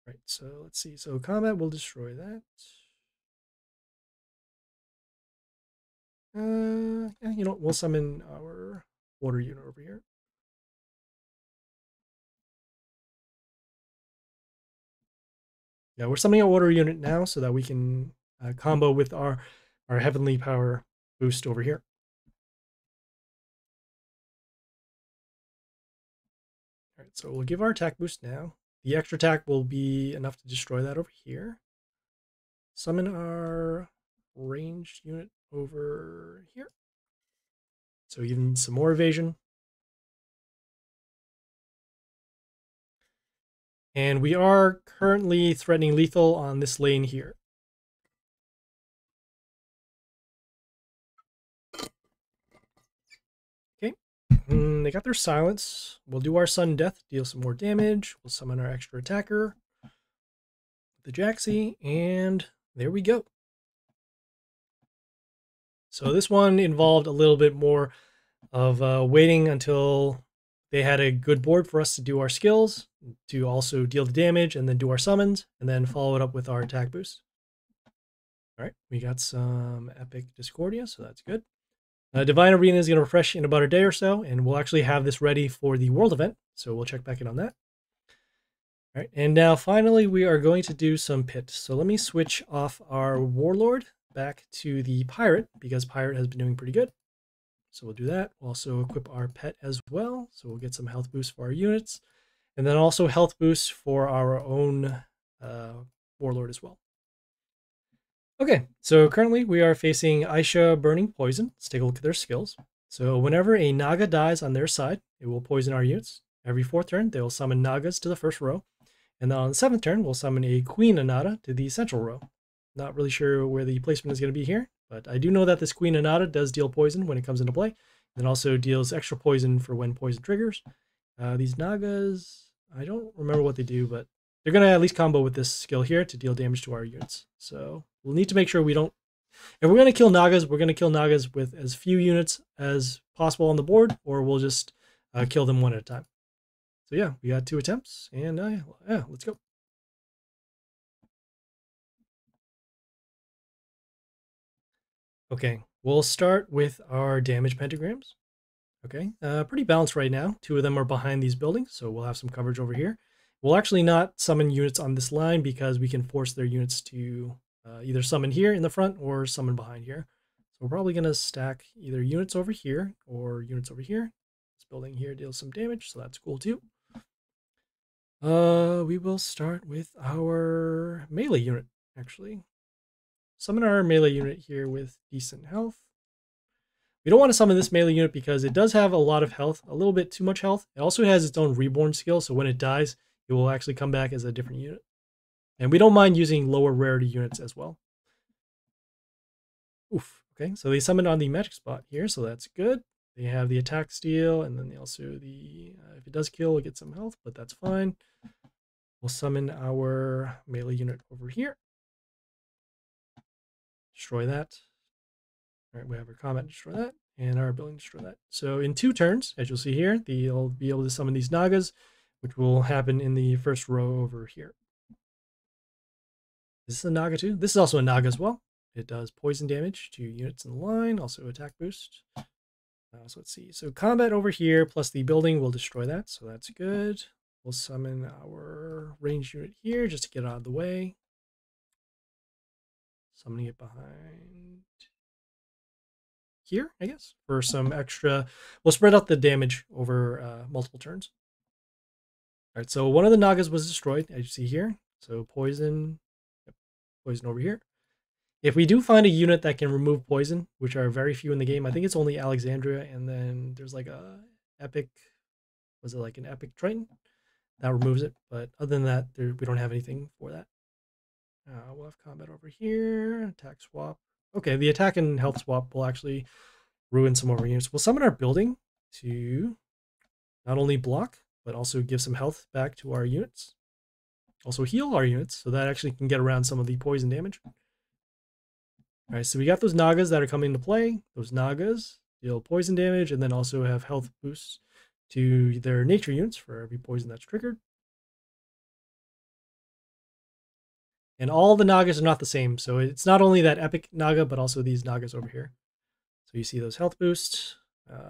Right, so let's see. So combat will destroy that. Yeah, you know, we'll summon our order unit over here. Yeah, we're summoning our order unit now so that we can combo with our heavenly power boost over here. All right, so we'll give our attack boost now. The extra attack will be enough to destroy that over here. Summon our ranged unit over here. So even some more evasion. And we are currently threatening lethal on this lane here. Okay, they got their silence. We'll do our sudden death, deal some more damage. We'll summon our extra attacker, the Jackal, and there we go. So this one involved a little bit more of waiting until they had a good board for us to do our skills, to also deal the damage, and then do our summons, and then follow it up with our attack boost. All right, we got some Epic Discordia, so that's good. Divine Arena is going to refresh in about a day or so, and we'll actually have this ready for the World event, so we'll check back in on that. All right, and now finally we are going to do some pit. So let me switch off our Warlord back to the Pirate, because Pirate has been doing pretty good. So we'll do that. We'll also equip our pet as well, so we'll get some health boost for our units, and then also health boost for our own Warlord as well. Okay, so currently we are facing Aisha Burning Poison. Let's take a look at their skills. So whenever a Naga dies on their side, it will poison our units. Every 4th turn, they will summon Nagas to the first row. And then on the 7th turn, we'll summon a Queen Anata to the central row. Not really sure where the placement is going to be here, but I do know that this Queen Anata does deal poison when it comes into play, and also deals extra poison for when poison triggers. These Nagas, I don't remember what they do, but they're going to at least combo with this skill here to deal damage to our units. So we'll need to make sure we don't... If we're going to kill Nagas, we're going to kill Nagas with as few units as possible on the board, or we'll just kill them one at a time. So yeah, we got 2 attempts, and yeah, let's go. Okay, we'll start with our damage pentagrams. Okay, pretty balanced right now. 2 of them are behind these buildings, so we'll have some coverage over here. We'll actually not summon units on this line because we can force their units to either summon here in the front or summon behind here. So we're probably going to stack either units over here or units over here. This building here deals some damage, so that's cool too. We will start with our melee unit, actually. Summon our melee unit here with decent health. We don't want to summon this melee unit because it does have a lot of health, a little bit too much health. It also has its own reborn skill, so when it dies, it will actually come back as a different unit. And we don't mind using lower rarity units as well. Oof. Okay, so they summon on the magic spot here, so that's good. They have the attack steal, and then they also the if it does kill, we get some health, but that's fine. We'll summon our melee unit over here. Destroy that. All right, we have our combat destroy that, and our ability to destroy that. So in 2 turns, as you'll see here, they'll be able to summon these Nagas, which will happen in the first row over here. Is this a Naga too? This is also a Naga as well. It does poison damage to units in the line, also attack boost. So let's see. So combat over here, plus the building will destroy that, so that's good. We'll summon our ranged unit here just to get out of the way. Summoning it behind here, I guess, for some extra. We'll spread out the damage over multiple turns. All right, so one of the Nagas was destroyed, as you see here. So poison, poison over here. If we do find a unit that can remove poison, which are very few in the game, I think it's only Alexandria, and then there's like a epic, was it like an epic Triton that removes it? But other than that, we don't have anything for that. We'll have combat over here, attack swap. Okay, the attack and health swap will actually ruin some of our units. We'll summon our building to not only block, but also give some health back to our units. Also heal our units, so that actually can get around some of the poison damage. All right, so we got those Nagas that are coming into play. Those Nagas deal poison damage and then also have health boosts to their nature units for every poison that's triggered. And all the Nagas are not the same. So it's not only that epic Naga, but also these Nagas over here. So you see those health boosts.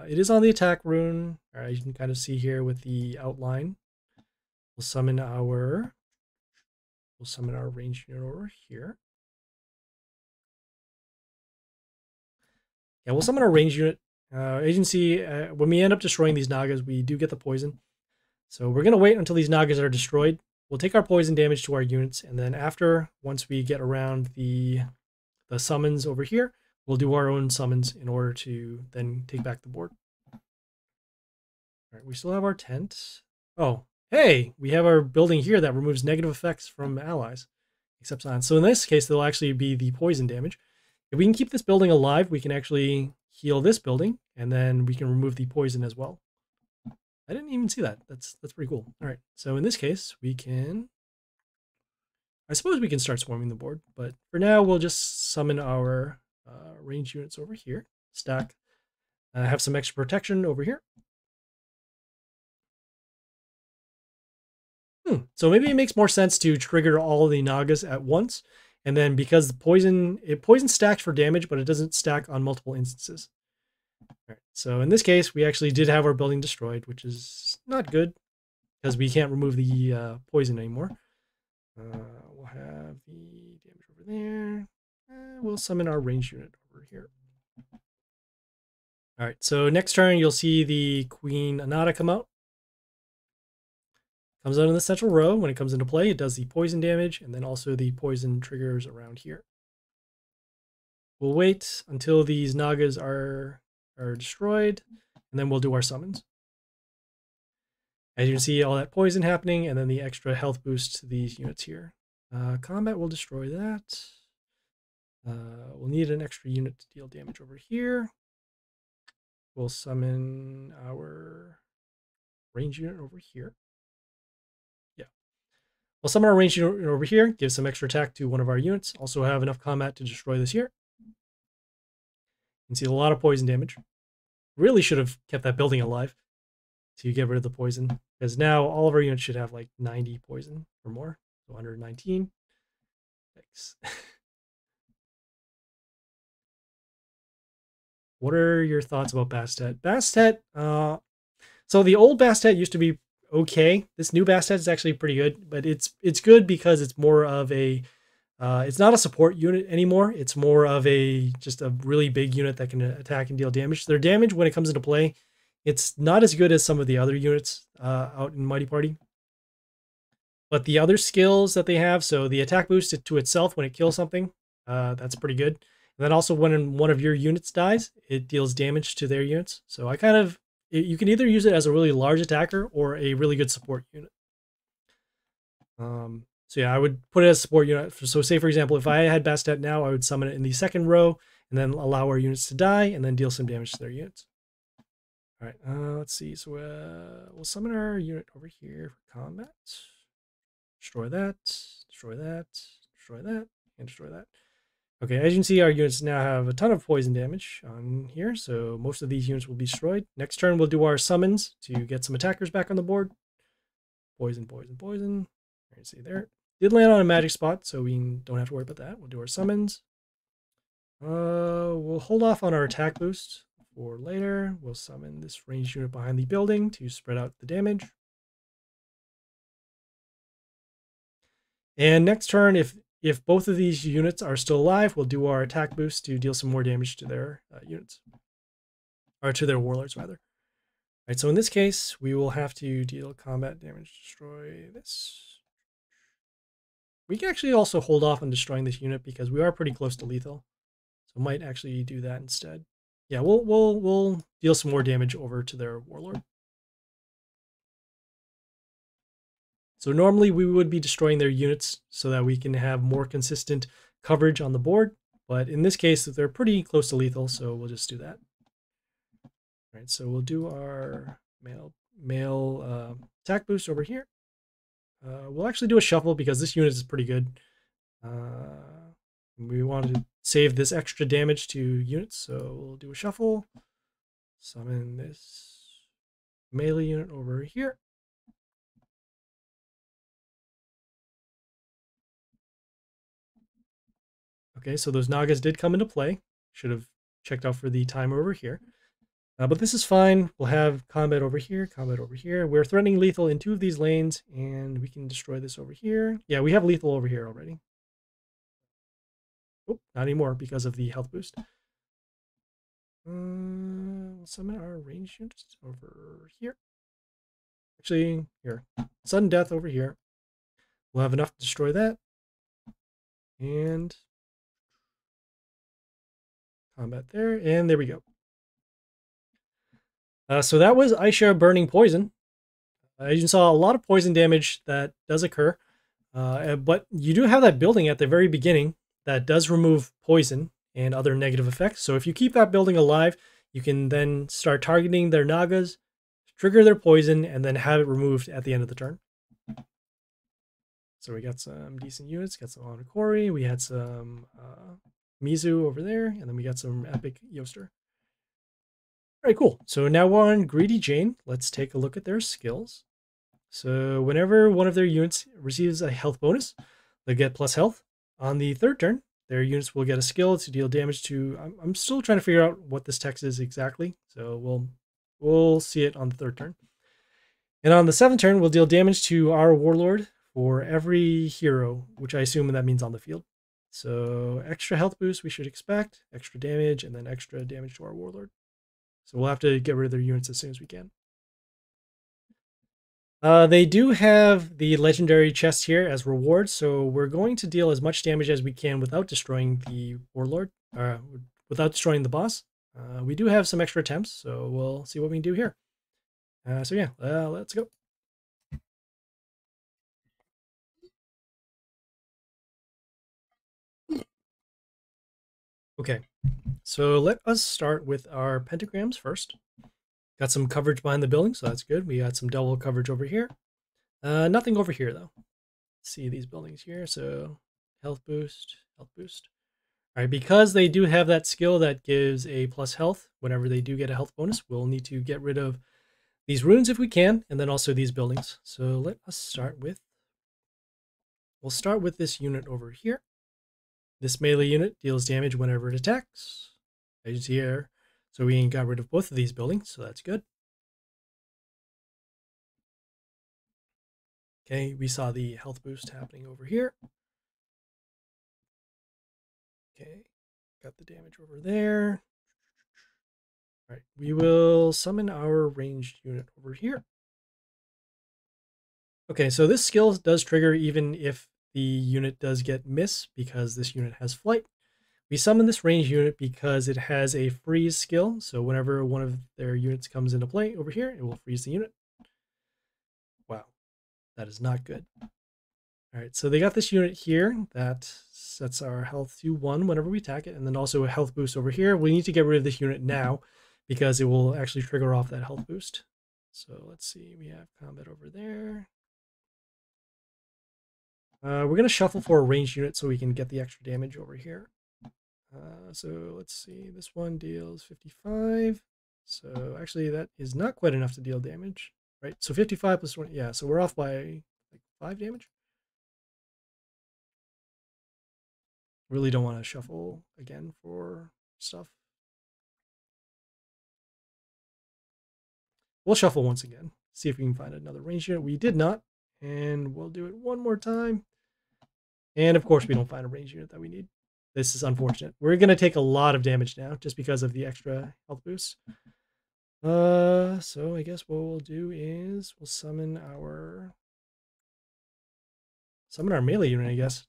It is on the attack rune. All right, you can kind of see here with the outline. We'll summon our ranged unit over here. Yeah, we'll summon our ranged unit. Agency, when we end up destroying these Nagas, we do get the poison. So we're going to wait until these Nagas are destroyed. We'll take our poison damage to our units, and then after, once we get around the summons over here, we'll do our own summons in order to then take back the board. All right, we still have our tent. Oh, hey, we have our building here that removes negative effects from allies, except Science. So in this case, they'll actually be the poison damage. If we can keep this building alive, we can actually heal this building, and then we can remove the poison as well. I didn't even see that. That's pretty cool. All right, so in this case, we can... I suppose we can start swarming the board, but for now, we'll just summon our ranged units over here. Stack. Have some extra protection over here. So maybe it makes more sense to trigger all the Nagas at once. And then because the poison stacks for damage, but it doesn't stack on multiple instances. All right, so in this case, we actually did have our building destroyed, which is not good because we can't remove the poison anymore. We'll have the damage over there. We'll summon our ranged unit over here. All right, so next turn, you'll see the Queen Anata come out. Comes out in the central row. When it comes into play, it does the poison damage, and then also the poison triggers around here. We'll wait until these Nagas are destroyed, and then we'll do our summons. As you can see, all that poison happening, and then the extra health boost to these units here. Combat will destroy that. We'll need an extra unit to deal damage over here. We'll summon our ranged unit over here. We'll summon our ranged unit over here, give some extra attack to one of our units. Also have enough combat to destroy this here. You can see a lot of poison damage. Really should have kept that building alive to get rid of the poison, because now all of our units should have like 90 poison or more. So 119. Thanks. What are your thoughts about Bastet? Bastet, so the old Bastet used to be okay. This new Bastet is actually pretty good, but it's good because it's more of a it's not a support unit anymore. It's more of just a really big unit that can attack and deal damage. Their damage when it comes into play, it's not as good as some of the other units out in Mighty Party. But the other skills that they have, so the attack boost to itself when it kills something, that's pretty good. And then also when one of your units dies, it deals damage to their units. So you can either use it as a really large attacker or a really good support unit. So yeah, I would put it as support unit. So say, for example, if I had Bastet now, I would summon it in the second row and then allow our units to die and then deal some damage to their units. All right, let's see. So we'll summon our unit over here for combat. Destroy that, destroy that, destroy that, and destroy that. Okay, as you can see, our units now have a ton of poison damage on here, so most of these units will be destroyed. Next turn, we'll do our summons to get some attackers back on the board. Poison, poison, poison. You see there. Did land on a magic spot, so we don't have to worry about that. We'll do our summons. We'll hold off on our attack boost for later. We'll summon this ranged unit behind the building to spread out the damage. And next turn, if both of these units are still alive, we'll do our attack boost to deal some more damage to their units. Or to their warlords, rather. All right, so in this case, we will have to deal combat damage, destroy this. We can actually also hold off on destroying this unit because we are pretty close to lethal. So might actually do that instead. Yeah, we'll deal some more damage over to their warlord. So normally we would be destroying their units so that we can have more consistent coverage on the board. But in this case, they're pretty close to lethal, so we'll just do that. All right, so we'll do our male attack boost over here. We'll actually do a shuffle because this unit is pretty good. We wanted to save this extra damage to units, so we'll do a shuffle. Summon this melee unit over here. Okay, so those Nagas did come into play. Should have checked out for the timer over here. But this is fine. We'll have combat over here, combat over here. We're threatening lethal in 2 of these lanes, and we can destroy this over here. Yeah, we have lethal over here already. Oh, not anymore because of the health boost. We'll summon our range units over here. Actually, here. Sudden death over here. We'll have enough to destroy that. And combat there, and there we go. So that was Aisha Burning Poison. You saw a lot of poison damage that does occur, but you do have that building at the very beginning that does remove poison and other negative effects. So if you keep that building alive, you can then start targeting their Nagas, trigger their poison, and then have it removed at the end of the turn. So we got some decent units, got some Onakori, we had some Mizu over there, and then we got some Epic Yoster. All right, cool. So now we're on Greedy Jane. Let's take a look at their skills. So whenever one of their units receives a health bonus, they get plus health. On the third turn, their units will get a skill to deal damage to... I'm still trying to figure out what this text is exactly, so we'll see it on the third turn. And on the 7th turn, we'll deal damage to our warlord for every hero, which I assume that means on the field. So extra health boost we should expect, extra damage, and then extra damage to our warlord. So we'll have to get rid of their units as soon as we can. They do have the legendary chest here as rewards, so we're going to deal as much damage as we can without destroying the warlord, without destroying the boss. We do have some extra attempts, so we'll see what we can do here. So yeah, let's go. Okay, so let us start with our pentagrams first. Got some coverage behind the building, so that's good. We got some double coverage over here. Nothing over here, though. Let's see these buildings here. So health boost, health boost. All right, because they do have that skill that gives a plus health whenever they do get a health bonus, we'll need to get rid of these runes if we can, and then also these buildings. So let us start with... We'll start with this unit over here. This melee unit deals damage whenever it attacks. As you see here, so we got rid of both of these buildings, so that's good. Okay, we saw the health boost happening over here. Okay, got the damage over there. All right, we will summon our ranged unit over here. Okay, so this skill does trigger even if the unit does get miss because this unit has flight. We summon this ranged unit because it has a freeze skill. So whenever one of their units comes into play over here, it will freeze the unit. Wow, that is not good. All right, so they got this unit here that sets our health to 1 whenever we attack it, and then also a health boost over here. We need to get rid of this unit now because it will actually trigger off that health boost. So let's see, we have combat over there. We're going to shuffle for a ranged unit so we can get the extra damage over here. So let's see, this one deals 55. So actually that is not quite enough to deal damage, right? So 55 plus 20, yeah, so we're off by like 5 damage. Really don't want to shuffle again for stuff. We'll shuffle once again, see if we can find another range unit. We did not, and we'll do it one more time. And of course, we don't find a range unit that we need. This is unfortunate. We're going to take a lot of damage now just because of the extra health boost. So I guess what we'll do is we'll summon our melee unit, I guess.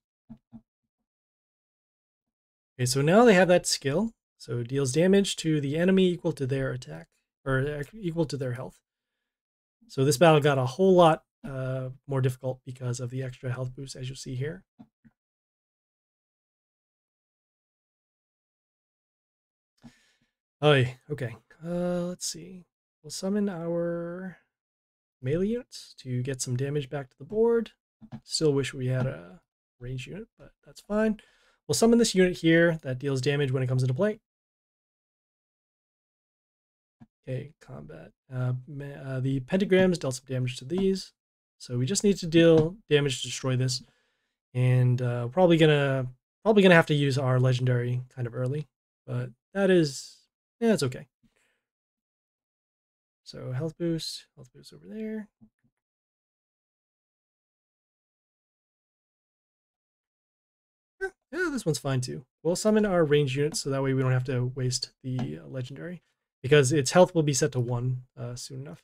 Okay, so now they have that skill. So it deals damage to the enemy equal to their attack, or equal to their health. So this battle got a whole lot more difficult because of the extra health boost, as you see here. Oh, okay. Let's see. We'll summon our melee units to get some damage back to the board. Still wish we had a range unit, but that's fine. We'll summon this unit here that deals damage when it comes into play. Okay, combat. The pentagrams dealt some damage to these, so we just need to deal damage to destroy this, and probably gonna have to use our legendary kind of early, but that is, yeah, it's okay. So health boost over there. Yeah, this one's fine too. We'll summon our range unit so that way we don't have to waste the legendary, because its health will be set to 1 soon enough.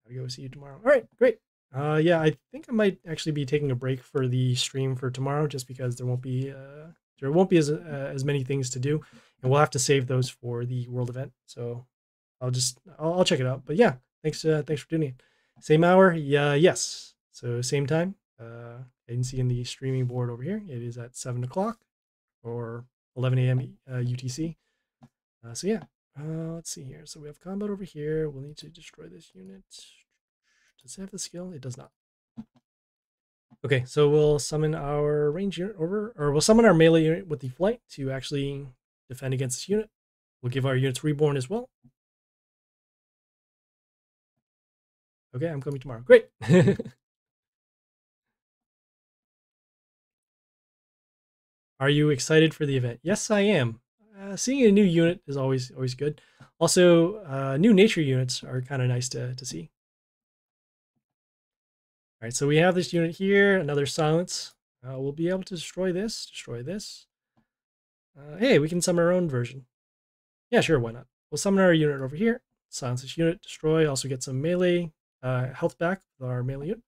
Gotta go see you tomorrow. All right, great. Yeah, I think I might actually be taking a break for the stream for tomorrow, just because there won't be as many things to do, and we'll have to save those for the world event. So I'll check it out. But yeah, thanks for tuning in. Same hour, yeah, yes. So same time. You can see in the streaming board over here, it is at 7 o'clock or 11 a.m. UTC. So yeah, let's see here. So we have combat over here. We'll need to destroy this unit. Does it have the skill? It does not. Okay, so we'll summon our range unit over, or we'll summon our melee unit with the flight to actually defend against this unit. We'll give our units reborn as well. Okay, I'm coming tomorrow. Great. Are you excited for the event? Yes, I am. Seeing a new unit is always good. Also, new nature units are kind of nice to see. All right, so we have this unit here, another silence. We'll be able to destroy this. Hey, we can summon our own version. Yeah, sure, why not? We'll summon our unit over here. Silence this unit, destroy. Also get some melee health back with our melee unit.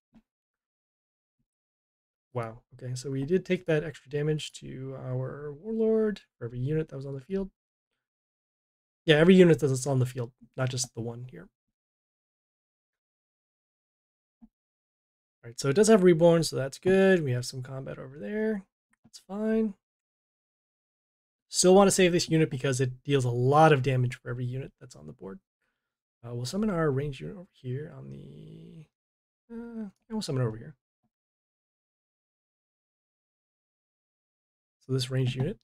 Wow, okay, so we did take that extra damage to our warlord for every unit that was on the field. Yeah, every unit that's on the field, not just the one here. All right, so it does have reborn, so that's good. We have some combat over there. That's fine. Still want to save this unit because it deals a lot of damage for every unit that's on the board. We'll summon our ranged unit over here on the... and we'll summon it over here. So this ranged unit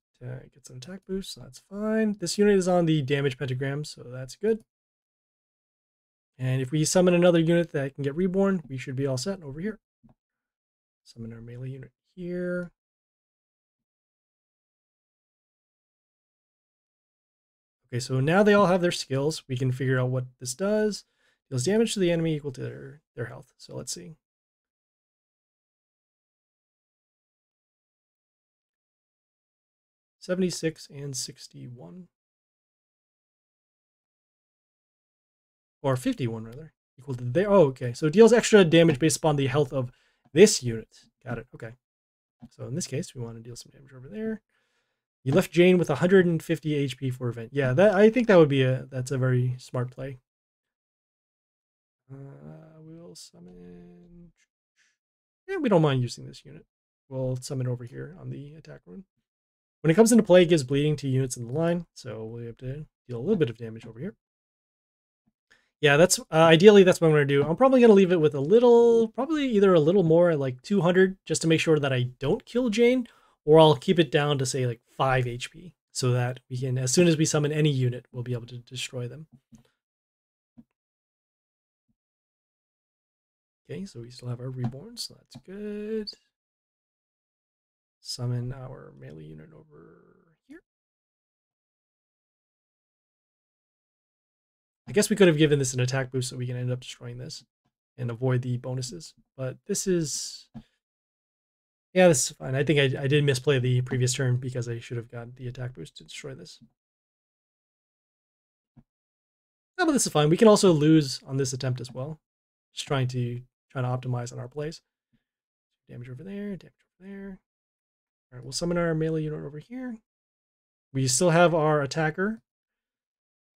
gets an attack boost, so that's fine. This unit is on the damage pentagram, so that's good. And if we summon another unit that can get reborn, we should be all set over here. Summon our melee unit here. Okay, so now they all have their skills. We can figure out what this does. Deals damage to the enemy equal to their health. So let's see. $76 and $61. Or 51 rather. Equal to their... Oh, okay. So it deals extra damage based upon the health of this unit. Got it. Okay. So in this case, we want to deal some damage over there. You left Jane with 150 HP for event. Yeah, I think that would be that's a very smart play. We'll summon... Yeah, we don't mind using this unit. We'll summon over here on the attack rune. When it comes into play, it gives bleeding to units in the line, so we have to deal a little bit of damage over here. Yeah, that's ideally that's what I'm going to do. I'm probably going to leave it with a little, probably either a little more, like 200, just to make sure that I don't kill Jane, or I'll keep it down to say like 5 HP, so that we can, as soon as we summon any unit, we'll be able to destroy them. Okay, so we still have our reborn, so that's good. Summon our melee unit over here. I guess we could have given this an attack boost so we can end up destroying this and avoid the bonuses. But this is... yeah, this is fine. I think I did misplay the previous turn because I should have gotten the attack boost to destroy this. No, but this is fine. We can also lose on this attempt as well. Just trying to optimize on our plays. Damage over there, damage over there. All right, we'll summon our melee unit over here. We still have our attacker.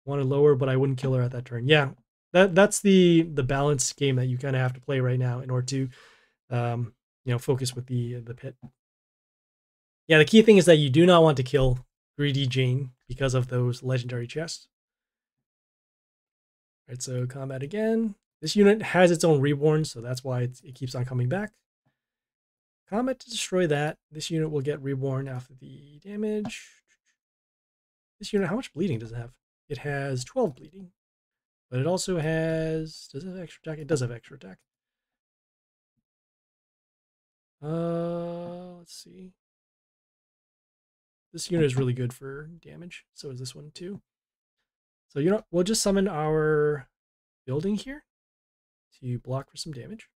Wanted lower, but I wouldn't kill her at that turn. Yeah, that's the balance game that you kind of have to play right now in order to, focus with the pit. Yeah, the key thing is that you do not want to kill greedy Jane because of those legendary chests. All right, so combat again. This unit has its own reborn, so that's why it keeps on coming back. Combat to destroy that. This unit will get reborn after the damage. This unit, how much bleeding does it have? It has 12 bleeding. But it also has... does it have extra attack? It does have extra attack. Let's see. This unit is really good for damage. So is this one too. So, we'll just summon our building here to block for some damage.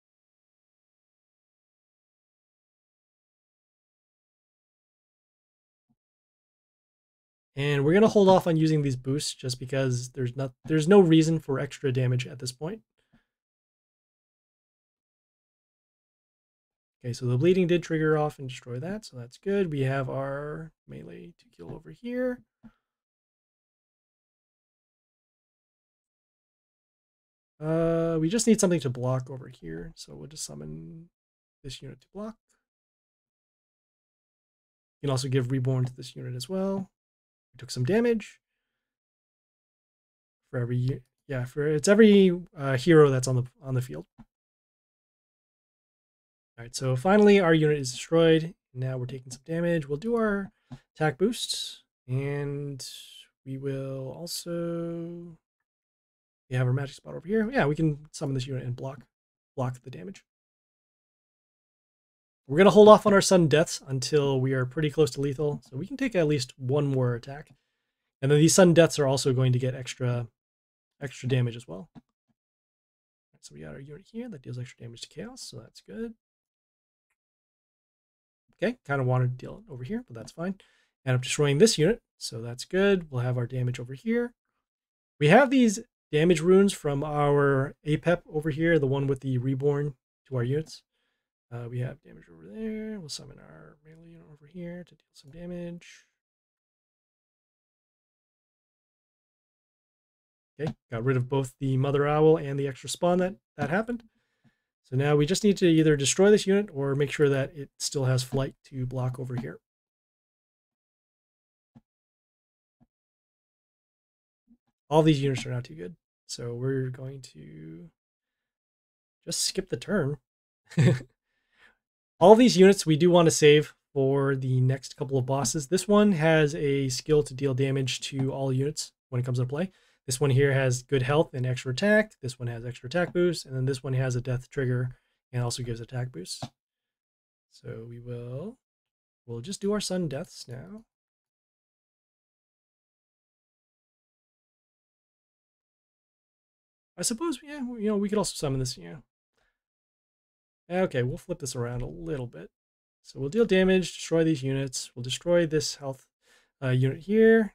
And we're going to hold off on using these boosts just because there's no reason for extra damage at this point. Okay, so the bleeding did trigger off and destroy that, so that's good. We have our melee to kill over here. We just need something to block over here, so we'll just summon this unit to block. You can also give reborn to this unit as well. We took some damage. For every it's every hero that's on the field. All right, so finally our unit is destroyed. Now we're taking some damage. We'll do our attack boosts, and we will also have our magic spot over here. Yeah, we can summon this unit and block the damage. We're gonna hold off on our sudden deaths until we are pretty close to lethal, so we can take at least one more attack. And then these sudden deaths are also going to get extra damage as well. So we got our unit here that deals extra damage to chaos, so that's good. Okay, kind of wanted to deal it over here, but that's fine. And I'm destroying this unit, so that's good. We'll have our damage over here. We have these damage runes from our APEP over here, the one with the reborn to our units. We have damage over there. We'll summon our melee unit over here to deal some damage. Okay, got rid of both the Mother Owl and the extra spawn that happened. So now we just need to either destroy this unit or make sure that it still has flight to block over here. All these units are not too good. So we're going to just skip the turn. All these units we do want to save for the next couple of bosses. This one has a skill to deal damage to all units when it comes into play. This one here has good health and extra attack. This one has extra attack boost. And then this one has a death trigger and also gives attack boost. So we'll just do our sudden deaths now. I suppose, yeah, we could also summon this, yeah. Okay, we'll flip this around a little bit. So we'll deal damage, destroy these units. We'll destroy this health unit here.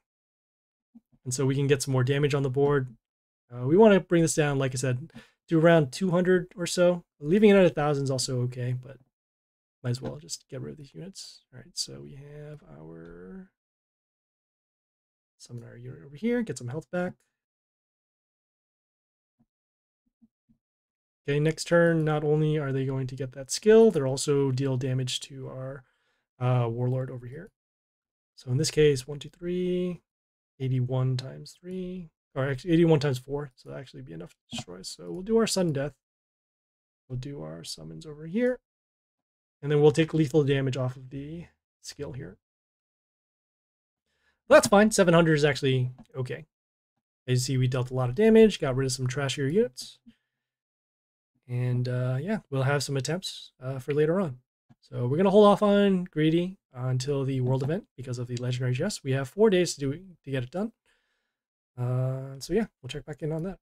And so we can get some more damage on the board. We want to bring this down, like I said, to around 200 or so. Leaving it at 1,000 is also okay, but might as well just get rid of these units. All right, so we have our... summon our unit over here, get some health back. Okay, next turn, not only are they going to get that skill, they'll also deal damage to our warlord over here. So in this case, 1, 2, 3, 81 times 3, or actually 81 times 4. So that'll actually be enough to destroy. So we'll do our sudden death. We'll do our summons over here. And then we'll take lethal damage off of the skill here. Well, that's fine. 700 is actually okay. As you see, we dealt a lot of damage, got rid of some trashier units. And yeah, we'll have some attempts for later on. So we're going to hold off on Greedy until the world event because of the legendary chest. We have 4 days to get it done. So yeah, we'll check back in on that.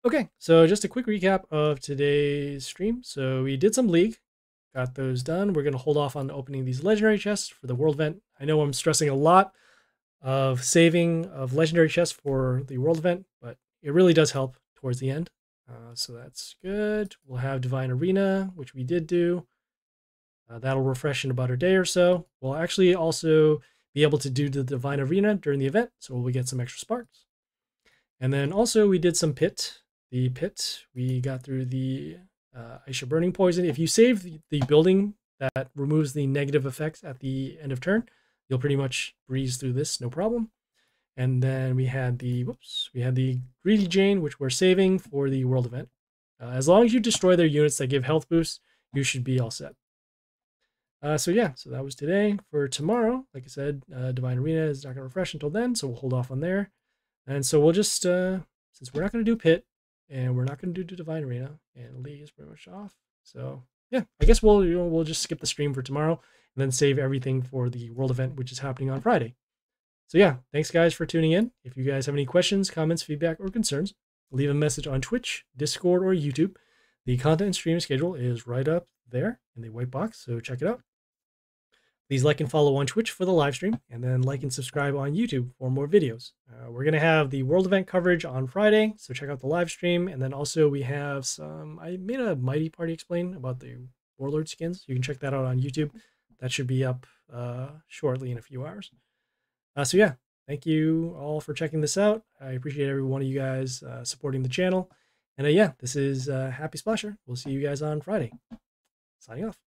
Okay, so just a quick recap of today's stream. So we did some League, got those done. We're going to hold off on opening these legendary chests for the world event. I know I'm stressing a lot of saving of legendary chests for the world event, but it really does help towards the end. So that's good. We'll have Divine Arena, which we did do. That'll refresh in about a day or so. We'll actually also be able to do the Divine Arena during the event, so we'll get some extra sparks. And then also we did some pit. The pit, we got through the Aisha Burning Poison. If you save the building that removes the negative effects at the end of turn, you'll pretty much breeze through this, no problem. And then we had the, Greedy Jane, which we're saving for the world event. As long as you destroy their units that give health boosts, you should be all set. So yeah, so that was today. For tomorrow, like I said, Divine Arena is not going to refresh until then, so we'll hold off on there. And so we'll just, since we're not going to do Pit, and we're not going to do Divine Arena, and League is pretty much off. So yeah, I guess we'll just skip the stream for tomorrow, and then save everything for the world event, which is happening on Friday. So yeah, thanks guys for tuning in. If you guys have any questions, comments, feedback, or concerns, leave a message on Twitch, Discord, or YouTube. The content and stream schedule is right up there in the white box, so check it out. Please like and follow on Twitch for the live stream, and then like and subscribe on YouTube for more videos. We're going to have the world event coverage on Friday, so check out the live stream. And then also we have some, I made a Mighty Party explain about the Warlord skins. You can check that out on YouTube. That should be up shortly in a few hours. So yeah, thank you all for checking this out. I appreciate every one of you guys supporting the channel. And yeah, this is Happysplasher. We'll see you guys on Friday. Signing off.